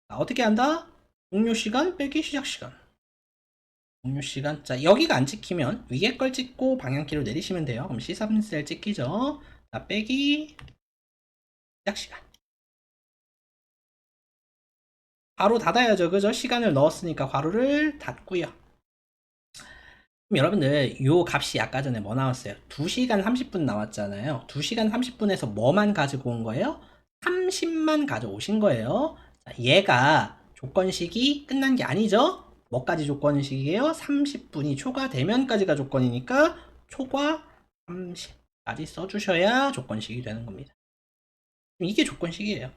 자, 어떻게 한다? 종료 시간 빼기 시작 시간. 종료 시간. 자, 여기가 안 찍히면 위에 걸 찍고 방향키로 내리시면 돼요. 그럼 C3셀 찍히죠. 자, 빼기 시작 시간. 괄호 닫아야죠. 그죠? 시간을 넣었으니까 괄호를 닫고요. 그럼 여러분들 요 값이 아까 전에 뭐 나왔어요? 2시간 30분 나왔잖아요. 2시간 30분에서 뭐만 가지고 온 거예요? 30만 가져오신 거예요. 자, 얘가 조건식이 끝난 게 아니죠? 뭐까지 조건식이에요? 30분이 초과되면까지가 조건이니까 초과 30까지 써주셔야 조건식이 되는 겁니다. 이게 조건식이에요.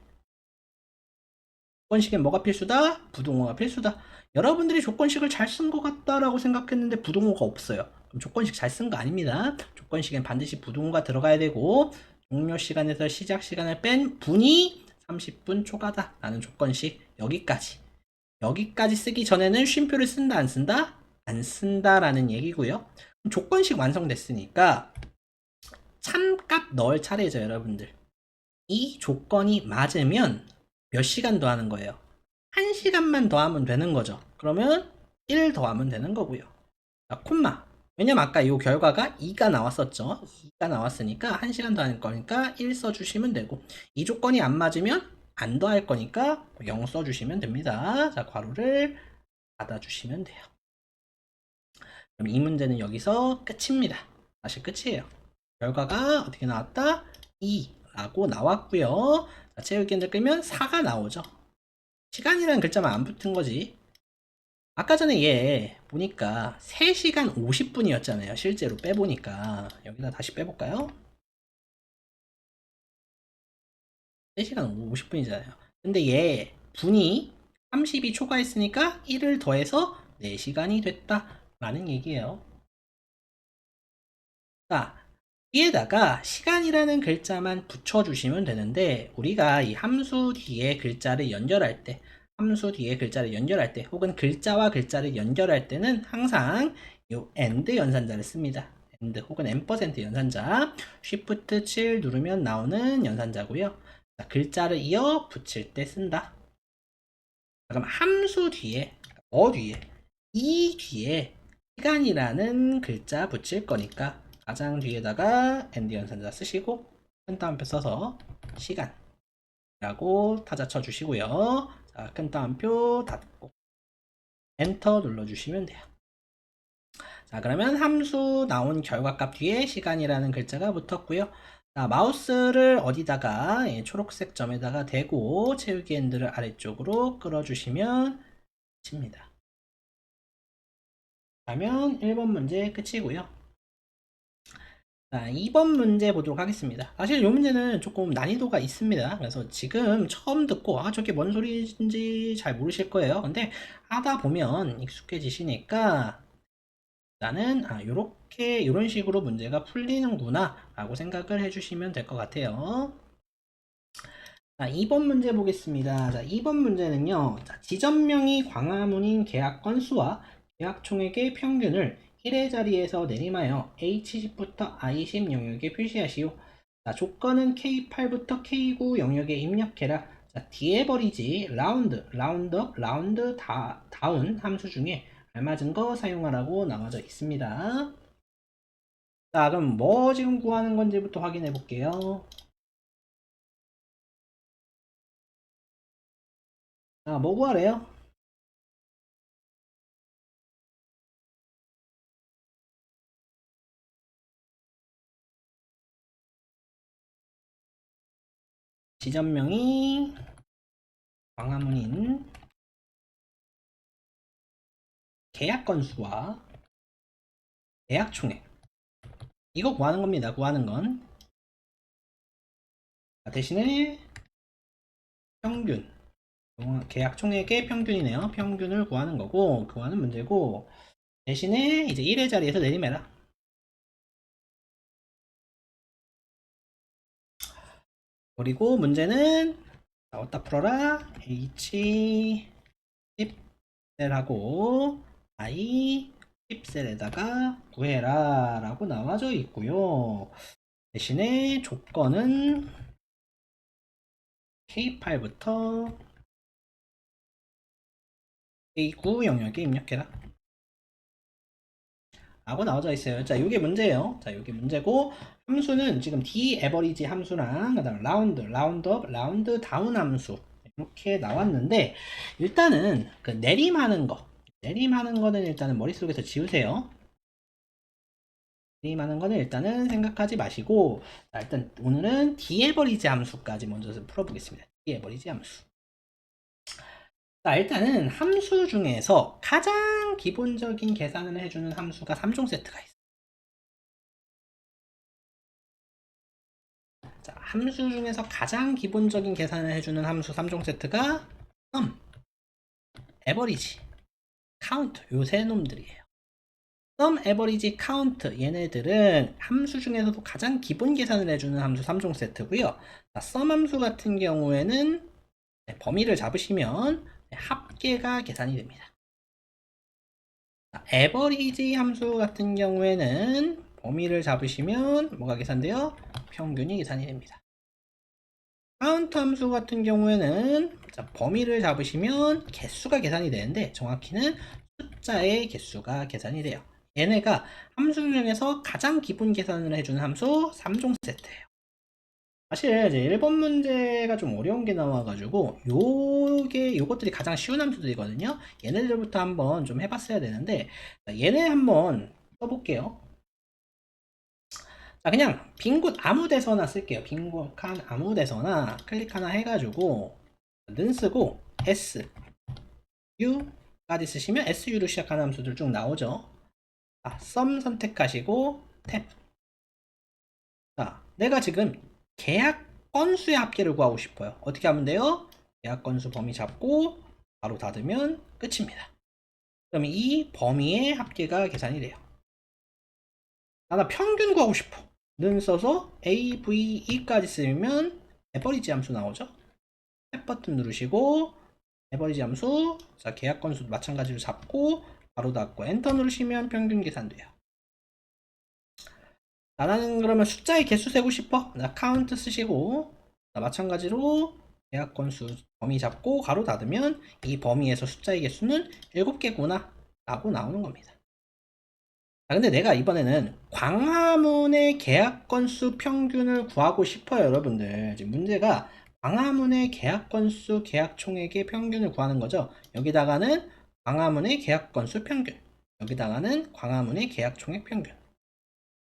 조건식엔 뭐가 필수다? 부동호가 필수다. 여러분들이 조건식을 잘 쓴 것 같다라고 생각했는데 부동호가 없어요. 그럼 조건식 잘 쓴 거 아닙니다. 조건식엔 반드시 부동호가 들어가야 되고 종료 시간에서 시작 시간을 뺀 분이 30분 초과다 라는 조건식 여기까지 쓰기 전에는 쉼표를 쓴다 안 쓴다? 안 쓴다라는 얘기고요. 조건식 완성됐으니까 참값 넣을 차례죠 여러분들. 이 조건이 맞으면 몇 시간 더하는 거예요? 1시간만 더하면 되는 거죠. 그러면 1 더하면 되는 거고요. 자, 콤마. 왜냐면 아까 이 결과가 2가 나왔었죠. 2가 나왔으니까 1시간 더하는 거니까 1 써주시면 되고 이 조건이 안 맞으면 안 더할 거니까 0 써주시면 됩니다. 자, 괄호를 닫아주시면 돼요. 그럼 이 문제는 여기서 끝입니다. 사실 끝이에요. 결과가 어떻게 나왔다? 2라고 나왔고요. 자, 채우기엔들 끄면 4가 나오죠. 시간이라는 글자만 안 붙은 거지. 아까 전에 얘 보니까 3시간 50분이었잖아요. 실제로 빼보니까. 여기다 다시 빼볼까요? 3시간 50분이잖아요. 근데 얘 분이 30이 초과했으니까 1을 더해서 4시간이 됐다 라는 얘기예요. 자, 위에다가 시간이라는 글자만 붙여주시면 되는데 우리가 이 함수 뒤에 글자를 연결할 때 혹은 글자와 글자를 연결할 때는 항상 이 AND 연산자를 씁니다. AND 혹은 M% 연산자 Shift 7 누르면 나오는 연산자고요. 자, 글자를 이어 붙일 때 쓴다. 그럼 함수 뒤에 이 뒤에 시간이라는 글자 붙일 거니까 가장 뒤에다가 AND 연산자 쓰시고 큰 따옴표 써서 시간이라고 타자 쳐주시고요. 자, 큰 따옴표 닫고 엔터 눌러주시면 돼요. 자, 그러면 함수 나온 결과값 뒤에 시간이라는 글자가 붙었고요. 자, 마우스를 어디다가 초록색 점에다가 대고 채우기 핸들을 아래쪽으로 끌어주시면 끝입니다. 그러면 1번 문제 끝이고요. 자, 2번 문제 보도록 하겠습니다. 사실 이 문제는 조금 난이도가 있습니다. 그래서 지금 처음 듣고 저게 뭔 소리인지 잘 모르실 거예요. 근데 하다 보면 익숙해지시니까 나는 요렇게 이런 식으로 문제가 풀리는구나 라고 생각을 해주시면 될 것 같아요. 자, 2번 문제 보겠습니다. 자, 2번 문제는요. 자, 지점명이 광화문인 계약 건수와 계약 총액의 평균을 1의 자리에서 내림하여 H10부터 I10 영역에 표시하시오. 자, 조건은 K8부터 K9 영역에 입력해라. 자, 뒤에 버리지 라운드업, 다운 함수 중에 알맞은 거 사용하라고 나와져 있습니다. 자, 그럼 뭐 지금 구하는 건지부터 확인해 볼게요. 자, 뭐 구하래요? 지점명이 광화문인 계약 건수와 계약 총액 이거 구하는 겁니다. 구하는 건 대신에 평균 계약 총액의 평균이네요. 평균을 구하는 거고 구하는 문제고 대신에 이제 1의 자리에서 내림해라. 그리고 문제는 어디다 풀어라 H 10셀하고 I 10셀에다가 구해라 라고 나와져 있고요. 대신에 조건은 K8부터 A9 영역에 입력해라 라고 나와져 있어요. 자, 요게 문제예요. 자, 요게 문제고, 함수는 지금 d_average 함수랑 그다음 라운드업, 라운드 다운 함수 이렇게 나왔는데, 일단은 그 내림하는 거는 일단은 머릿속에서 지우세요. 내림하는 거는 일단은 생각하지 마시고, 자, 일단 오늘은 d_average 함수까지 먼저 풀어보겠습니다. d_average 함수. 자, 일단은 함수 중에서 가장 기본적인 계산을 해주는 함수가 3종 세트가 있어요. 자, 함수 중에서 가장 기본적인 계산을 해주는 함수 3종 세트가 sum, average, count 요 세 놈들이에요. sum, average, count 얘네들은 함수 중에서도 가장 기본 계산을 해주는 함수 3종 세트고요. 자, sum 함수 같은 경우에는 범위를 잡으시면 합계가 계산이 됩니다. 자, average 함수 같은 경우에는 범위를 잡으시면 뭐가 계산돼요? 평균이 계산이 됩니다. count 함수 같은 경우에는 자, 범위를 잡으시면 개수가 계산이 되는데 정확히는 숫자의 개수가 계산이 돼요. 얘네가 함수 중에서 가장 기본 계산을 해주는 함수 3종 세트예요. 사실 이제 1번 문제가 좀 어려운 게 나와가지고 요것들이 가장 쉬운 함수들이거든요. 얘네들부터 한번 좀 해봤어야 되는데 얘네 한번 써볼게요. 자, 그냥 빈 곳 아무 데서나 쓸게요. 빈 곳 칸 아무 데서나 클릭 하나 해가지고 는 쓰고 s u까지 쓰시면 su로 시작하는 함수들 쭉 나오죠. 자, sum 선택하시고 탭. 자, 내가 지금 계약 건수의 합계를 구하고 싶어요. 어떻게 하면 돼요? 계약 건수 범위 잡고 바로 닫으면 끝입니다. 그럼 이 범위의 합계가 계산이 돼요. 나 평균 구하고 싶어. 는 써서 AVE까지 쓰면 에버리지 함수 나오죠. 탭 버튼 누르시고 에버리지 함수, 자, 계약 건수도 마찬가지로 잡고 바로 닫고 엔터 누르시면 평균 계산돼요. 나는 그러면 숫자의 개수 세고 싶어? 나 카운트 쓰시고, 자, 마찬가지로 계약 건수 범위 잡고 가로 닫으면 이 범위에서 숫자의 개수는 7개구나 라고 나오는 겁니다. 자, 근데 내가 이번에는 광화문의 계약 건수 평균을 구하고 싶어요, 여러분들. 지금 문제가 광화문의 계약 건수 계약 총액의 평균을 구하는 거죠. 여기다가는 광화문의 계약 건수 평균, 여기다가는 광화문의 계약 총액 평균.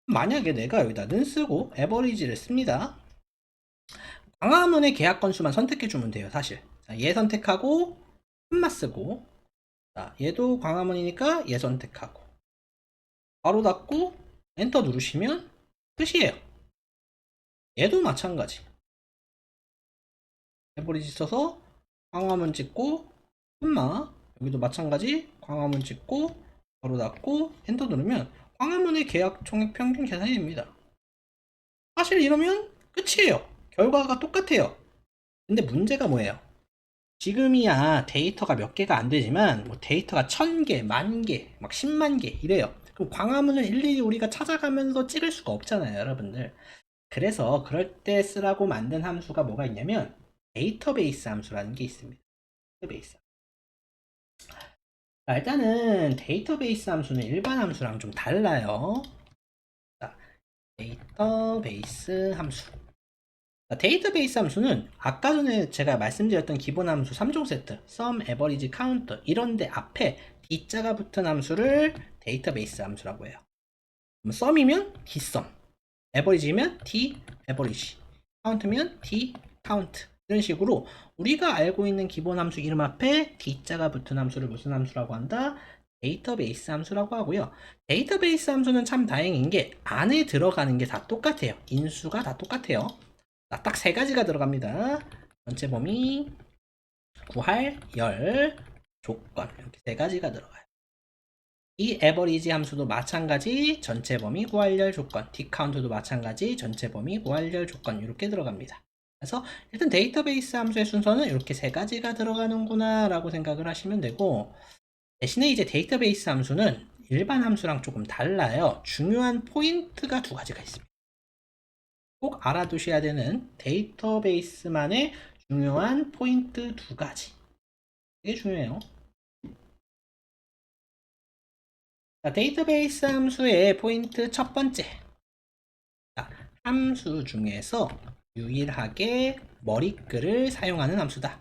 만약에 내가 여기다 는 쓰고 에버리지를 씁니다. 광화문의 계약 건수만 선택해 주면 돼요, 사실. 자, 얘 선택하고 콤마 쓰고, 자, 얘도 광화문이니까 얘 선택하고 바로 닫고 엔터 누르시면 끝이에요. 얘도 마찬가지. 에버리지 써서 광화문 찍고 콤마, 여기도 마찬가지 광화문 찍고 바로 닫고 엔터 누르면 광화문의 계약 총액 평균 계산이 됩니다. 사실 이러면 끝이에요. 결과가 똑같아요. 근데 문제가 뭐예요? 지금이야 데이터가 몇 개가 안 되지만 뭐 데이터가 1000개, 10,000개, 막 10만 개 이래요. 그럼 광화문을 일일이 우리가 찾아가면서 찍을 수가 없잖아요, 여러분들. 그래서 그럴 때 쓰라고 만든 함수가 뭐가 있냐면 데이터베이스 함수라는 게 있습니다. 데이터베이스. 자, 일단은 데이터베이스 함수는 일반 함수랑 좀 달라요. 자, 데이터베이스 함수. 자, 데이터베이스 함수는 아까 전에 제가 말씀드렸던 기본 함수 3종 세트, sum, average, count 이런데 앞에 d자가 붙은 함수를 데이터베이스 함수라고 해요. sum이면 dsum, average면 daverage, count면 dcount 이런 식으로 우리가 알고 있는 기본 함수 이름 앞에 d자가 붙은 함수를 무슨 함수라고 한다? 데이터베이스 함수라고 하고요. 데이터베이스 함수는 참 다행인 게 안에 들어가는 게 다 똑같아요. 인수가 다 똑같아요. 딱 세 가지가 들어갑니다. 전체 범위, 구할, 열, 조건 이렇게 세 가지가 들어가요. 이 에버리지 함수도 마찬가지 전체 범위, 구할, 열, 조건, dcount도 마찬가지 전체 범위, 구할, 열, 조건 이렇게 들어갑니다. 그래서 일단 데이터베이스 함수의 순서는 이렇게 세 가지가 들어가는구나 라고 생각을 하시면 되고, 대신에 이제 데이터베이스 함수는 일반 함수랑 조금 달라요. 중요한 포인트가 두 가지가 있습니다. 꼭 알아두셔야 되는 데이터베이스만의 중요한 포인트 두 가지. 이게 중요해요. 자, 데이터베이스 함수의 포인트 첫 번째. 자, 함수 중에서 유일하게 머리글을 사용하는 함수다.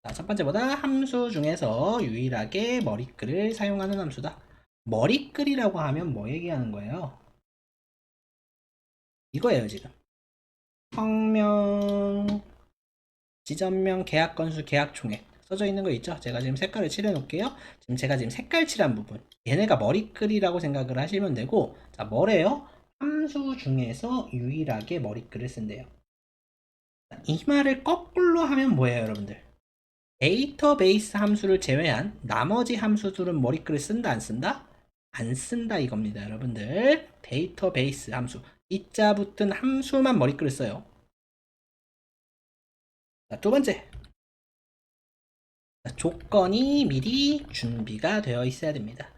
자, 첫 번째보다 함수 중에서 유일하게 머리글을 사용하는 함수다. 머리글이라고 하면 뭐 얘기하는 거예요? 이거예요, 지금. 성명, 지점명, 계약 건수, 계약 총액 써져 있는 거 있죠? 제가 지금 색깔을 칠해 놓을게요. 제가 지금 색깔 칠한 부분. 얘네가 머리글이라고 생각을 하시면 되고, 자, 뭐래요? 함수 중에서 유일하게 머리글을 쓴대요. 자, 이 말을 거꾸로 하면 뭐예요, 여러분들? 데이터베이스 함수를 제외한 나머지 함수들은 머리글을 쓴다, 안 쓴다? 안 쓴다 이겁니다, 여러분들. 데이터베이스 함수. 이자 붙은 함수만 머리글을 써요. 자, 두 번째. 조건이 미리 준비가 되어 있어야 됩니다.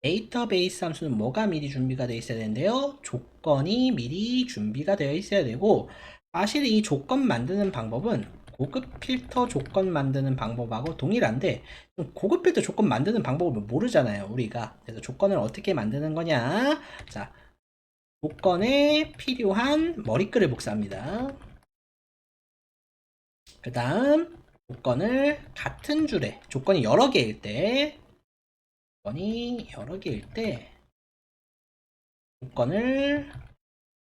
데이터베이스 함수는 뭐가 미리 준비가 되어 있어야 되는데요? 조건이 미리 준비가 되어 있어야 되고, 사실 이 조건 만드는 방법은 고급 필터 조건 만드는 방법하고 동일한데, 고급 필터 조건 만드는 방법을 모르잖아요, 우리가. 그래서 조건을 어떻게 만드는 거냐? 자, 조건에 필요한 머리글을 복사합니다. 그 다음 조건을 같은 줄에, 조건이 여러 개일 때 조건을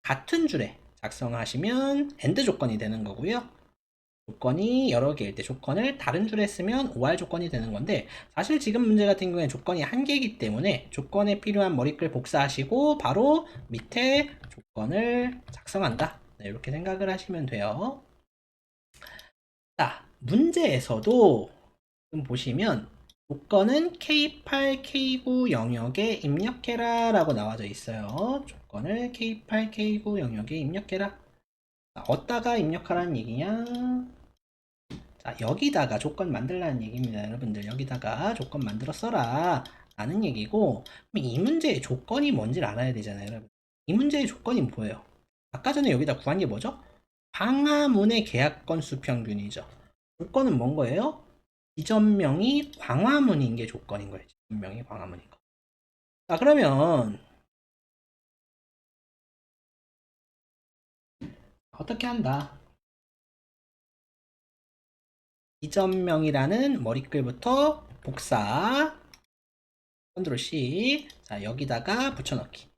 같은 줄에 작성하시면 AND 조건이 되는 거고요. 조건이 여러 개일 때 조건을 다른 줄에 쓰면 OR 조건이 되는 건데, 사실 지금 문제 같은 경우에 조건이 한 개이기 때문에 조건에 필요한 머리글 복사하시고 바로 밑에 조건을 작성한다. 네, 이렇게 생각을 하시면 돼요. 자, 문제에서도 지금 보시면 조건은 K8, K9 영역에 입력해라 라고 나와져 있어요. 조건을 K8, K9 영역에 입력해라. 자, 어디다가 입력하라는 얘기냐? 자, 여기다가 조건 만들라는 얘기입니다, 여러분들. 여기다가 조건 만들어 써라 라는 얘기고, 이 문제의 조건이 뭔지를 알아야 되잖아요, 여러분. 이 문제의 조건이 뭐예요? 아까 전에 여기다 구한 게 뭐죠? 광화문의 계약 건수 평균이죠. 조건은 뭔 거예요? 지점명이 광화문인 게 조건인 거예요. 지점명이 광화문인 거. 자, 그러면 어떻게 한다? 지점명이라는 머리글부터 복사, 컨트롤 C. 자, 여기다가 붙여넣기.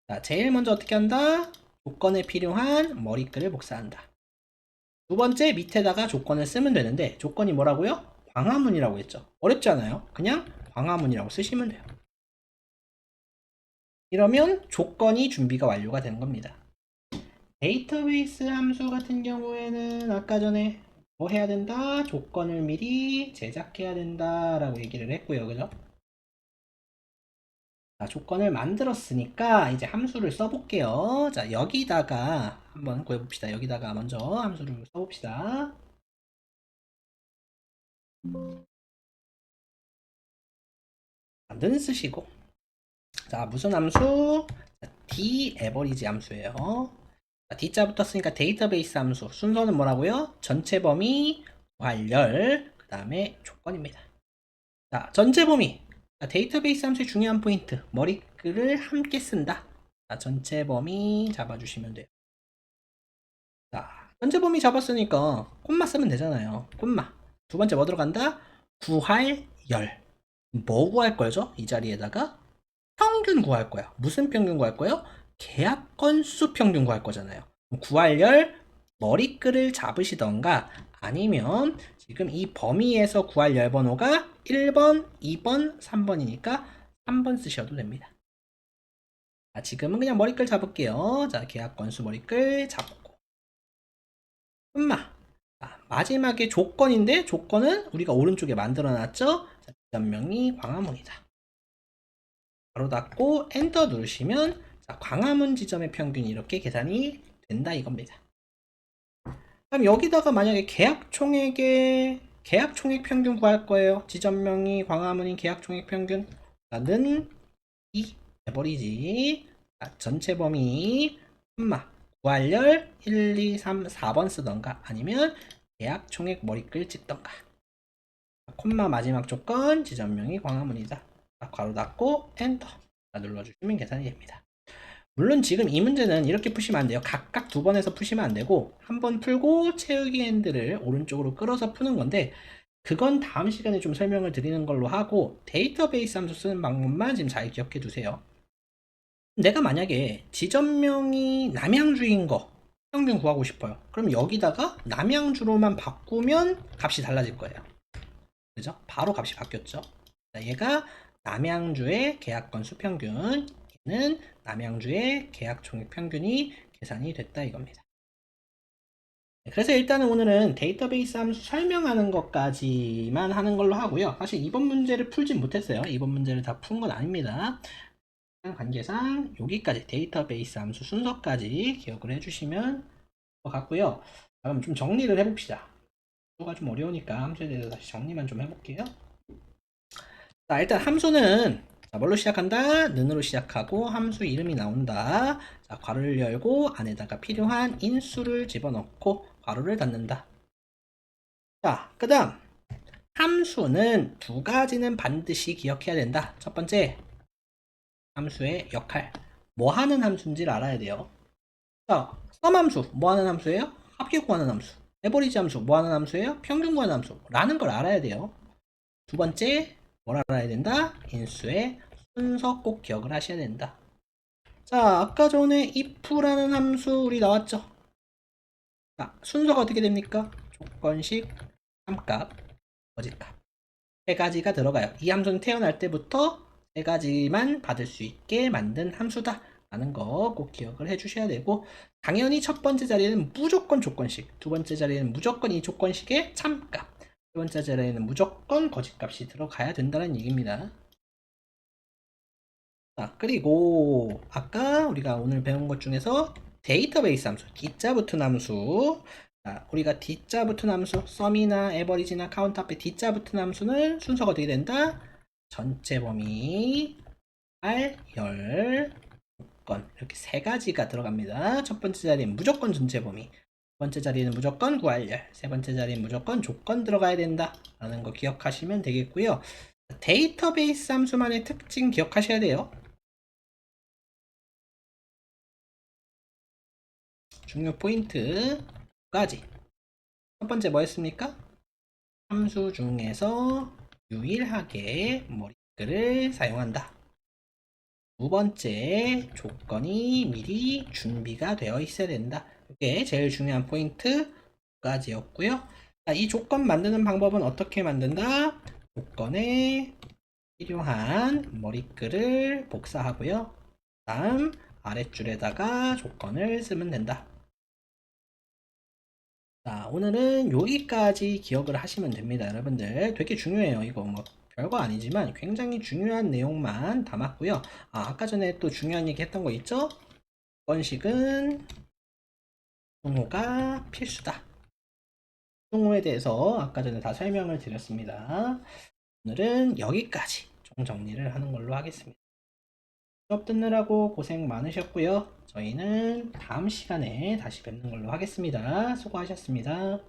자, 제일 먼저 어떻게 한다? 조건에 필요한 머리글을 복사한다. 두 번째 밑에다가 조건을 쓰면 되는데, 조건이 뭐라고요? 광화문이라고 했죠. 어렵지 않아요? 그냥 광화문이라고 쓰시면 돼요. 이러면 조건이 준비가 완료가 되는 겁니다. 데이터베이스 함수 같은 경우에는 아까 전에 뭐 해야 된다? 조건을 미리 제작해야 된다 라고 얘기를 했고요, 그죠? 자, 조건을 만들었으니까 이제 함수를 써볼게요. 자, 여기다가 한번 구해봅시다. 여기다가 먼저 함수를 써봅시다. 는 쓰시고, 자, 무슨 함수? D 에버리지 함수예요. 자, D자 붙었으니까 데이터베이스 함수. 순서는 뭐라고요? 전체 범위, 활열, 그 다음에 조건입니다. 자, 전체 범위. 자, 데이터베이스 함수의 중요한 포인트. 머리글을 함께 쓴다. 자, 전체 범위 잡아주시면 돼요. 자, 전체 범위 잡았으니까 콤마 쓰면 되잖아요. 콤마. 두 번째 뭐 들어간다? 구할열. 뭐 구할 거죠? 이 자리에다가 평균 구할 거야. 무슨 평균 구할 거예요? 계약 건수 평균 구할 거잖아요. 구할열 머리글을 잡으시던가, 아니면 지금 이 범위에서 구할 열 번호가 1번, 2번, 3번이니까 3번 쓰셔도 됩니다. 자, 지금은 그냥 머리글 잡을게요. 자, 계약 건수 머리글 잡고. 마지막에 조건인데, 조건은 우리가 오른쪽에 만들어 놨죠? 지점명이 광화문이다. 바로 닫고 엔터 누르시면, 자, 광화문 지점의 평균이 이렇게 계산이 된다 이겁니다. 그럼 여기다가 만약에 계약 총액 평균 구할 거예요. 지점명이 광화문인 계약 총액 평균 는 이 해버리지. 전체 범위 구할열 1, 2, 3, 4번 쓰던가, 아니면 계약 총액 머리글 찍던가. 콤마 마지막 조건 지점명이 광화문이다. 괄호 닫고 엔터 눌러주시면 계산이 됩니다. 물론 지금 이 문제는 이렇게 푸시면 안 돼요. 각각 두 번에서 푸시면 안 되고 한 번 풀고 채우기 핸들을 오른쪽으로 끌어서 푸는 건데 그건 다음 시간에 좀 설명을 드리는 걸로 하고 데이터베이스 함수 쓰는 방법만 지금 잘 기억해 두세요. 내가 만약에 지점명이 남양주인 거 평균 구하고 싶어요. 그럼 여기다가 남양주로만 바꾸면 값이 달라질 거예요. 그죠? 바로 값이 바뀌었죠. 얘가 남양주의 계약 건수 평균, 얘는 남양주의 계약 총액 평균이 계산이 됐다 이겁니다. 그래서 일단은 오늘은 데이터베이스 함수 설명하는 것까지만 하는 걸로 하고요. 사실 이번 문제를 풀진 못했어요. 이번 문제를 다 푼 건 아닙니다. 관계상 여기까지 데이터베이스 함수 순서까지 기억을 해주시면 것 같고요. 그럼 좀 정리를 해봅시다. 수가 좀 어려우니까 함수에 대해서 다시 정리만 좀 해볼게요. 자, 일단 함수는 뭘로 시작한다? 는으로 시작하고 함수 이름이 나온다. 자, 괄호를 열고 안에다가 필요한 인수를 집어넣고 괄호를 닫는다. 자, 그 다음 함수는 두 가지는 반드시 기억해야 된다. 첫 번째, 함수의 역할. 뭐 하는 함수인지를 알아야 돼요. 자, 썸함수 뭐 하는 함수예요? 합계 구하는 함수. 에버리지 함수 뭐 하는 함수예요? 평균 구하는 함수 라는 걸 알아야 돼요. 두 번째, 뭘 알아야 된다? 인수의 순서 꼭 기억을 하셔야 된다. 자, 아까 전에 if라는 함수 우리 나왔죠? 자, 순서가 어떻게 됩니까? 조건식, 함값, 거짓값. 세 가지가 들어가요. 이 함수는 태어날 때부터 세 가지만 받을 수 있게 만든 함수다 라는 거 꼭 기억을 해 주셔야 되고, 당연히 첫 번째 자리에는 무조건 조건식, 두 번째 자리에는 무조건 이 조건식의 참값, 세 번째 자리에는 무조건 거짓값이 들어가야 된다는 얘기입니다. 자, 그리고 아까 우리가 오늘 배운 것 중에서 데이터베이스 함수, D자 붙은 함수. 자, 우리가 D자 붙은 함수, 썸이나 에버리지나 카운트 앞에 D자 붙은 함수는 순서가 어떻게 된다? 전체 범위, 알, 열, 조건, 이렇게 세 가지가 들어갑니다. 첫 번째 자리는 무조건 전체 범위, 두 번째 자리는 무조건 구할열, 세 번째 자리는 무조건 조건 들어가야 된다 라는 거 기억하시면 되겠고요. 데이터베이스 함수만의 특징 기억하셔야 돼요. 중요 포인트 두 가지. 첫 번째 뭐였습니까? 함수 중에서 유일하게 머리글을 사용한다. 두 번째, 조건이 미리 준비가 되어 있어야 된다. 이게 제일 중요한 포인트 두 가지였고요. 자, 이 조건 만드는 방법은 어떻게 만든다? 조건에 필요한 머리글을 복사하고요. 다음 아랫줄에다가 조건을 쓰면 된다. 자, 오늘은 여기까지 기억을 하시면 됩니다. 여러분들 되게 중요해요. 이거 뭐 별거 아니지만 굉장히 중요한 내용만 담았고요. 아까 전에 또 중요한 얘기 했던 거 있죠? 건식은 승호가 필수다. 승호에 대해서 아까 전에 다 설명을 드렸습니다. 오늘은 여기까지 총정리를 하는 걸로 하겠습니다. 수업 듣느라고 고생 많으셨고요. 저희는 다음 시간에 다시 뵙는 걸로 하겠습니다. 수고하셨습니다.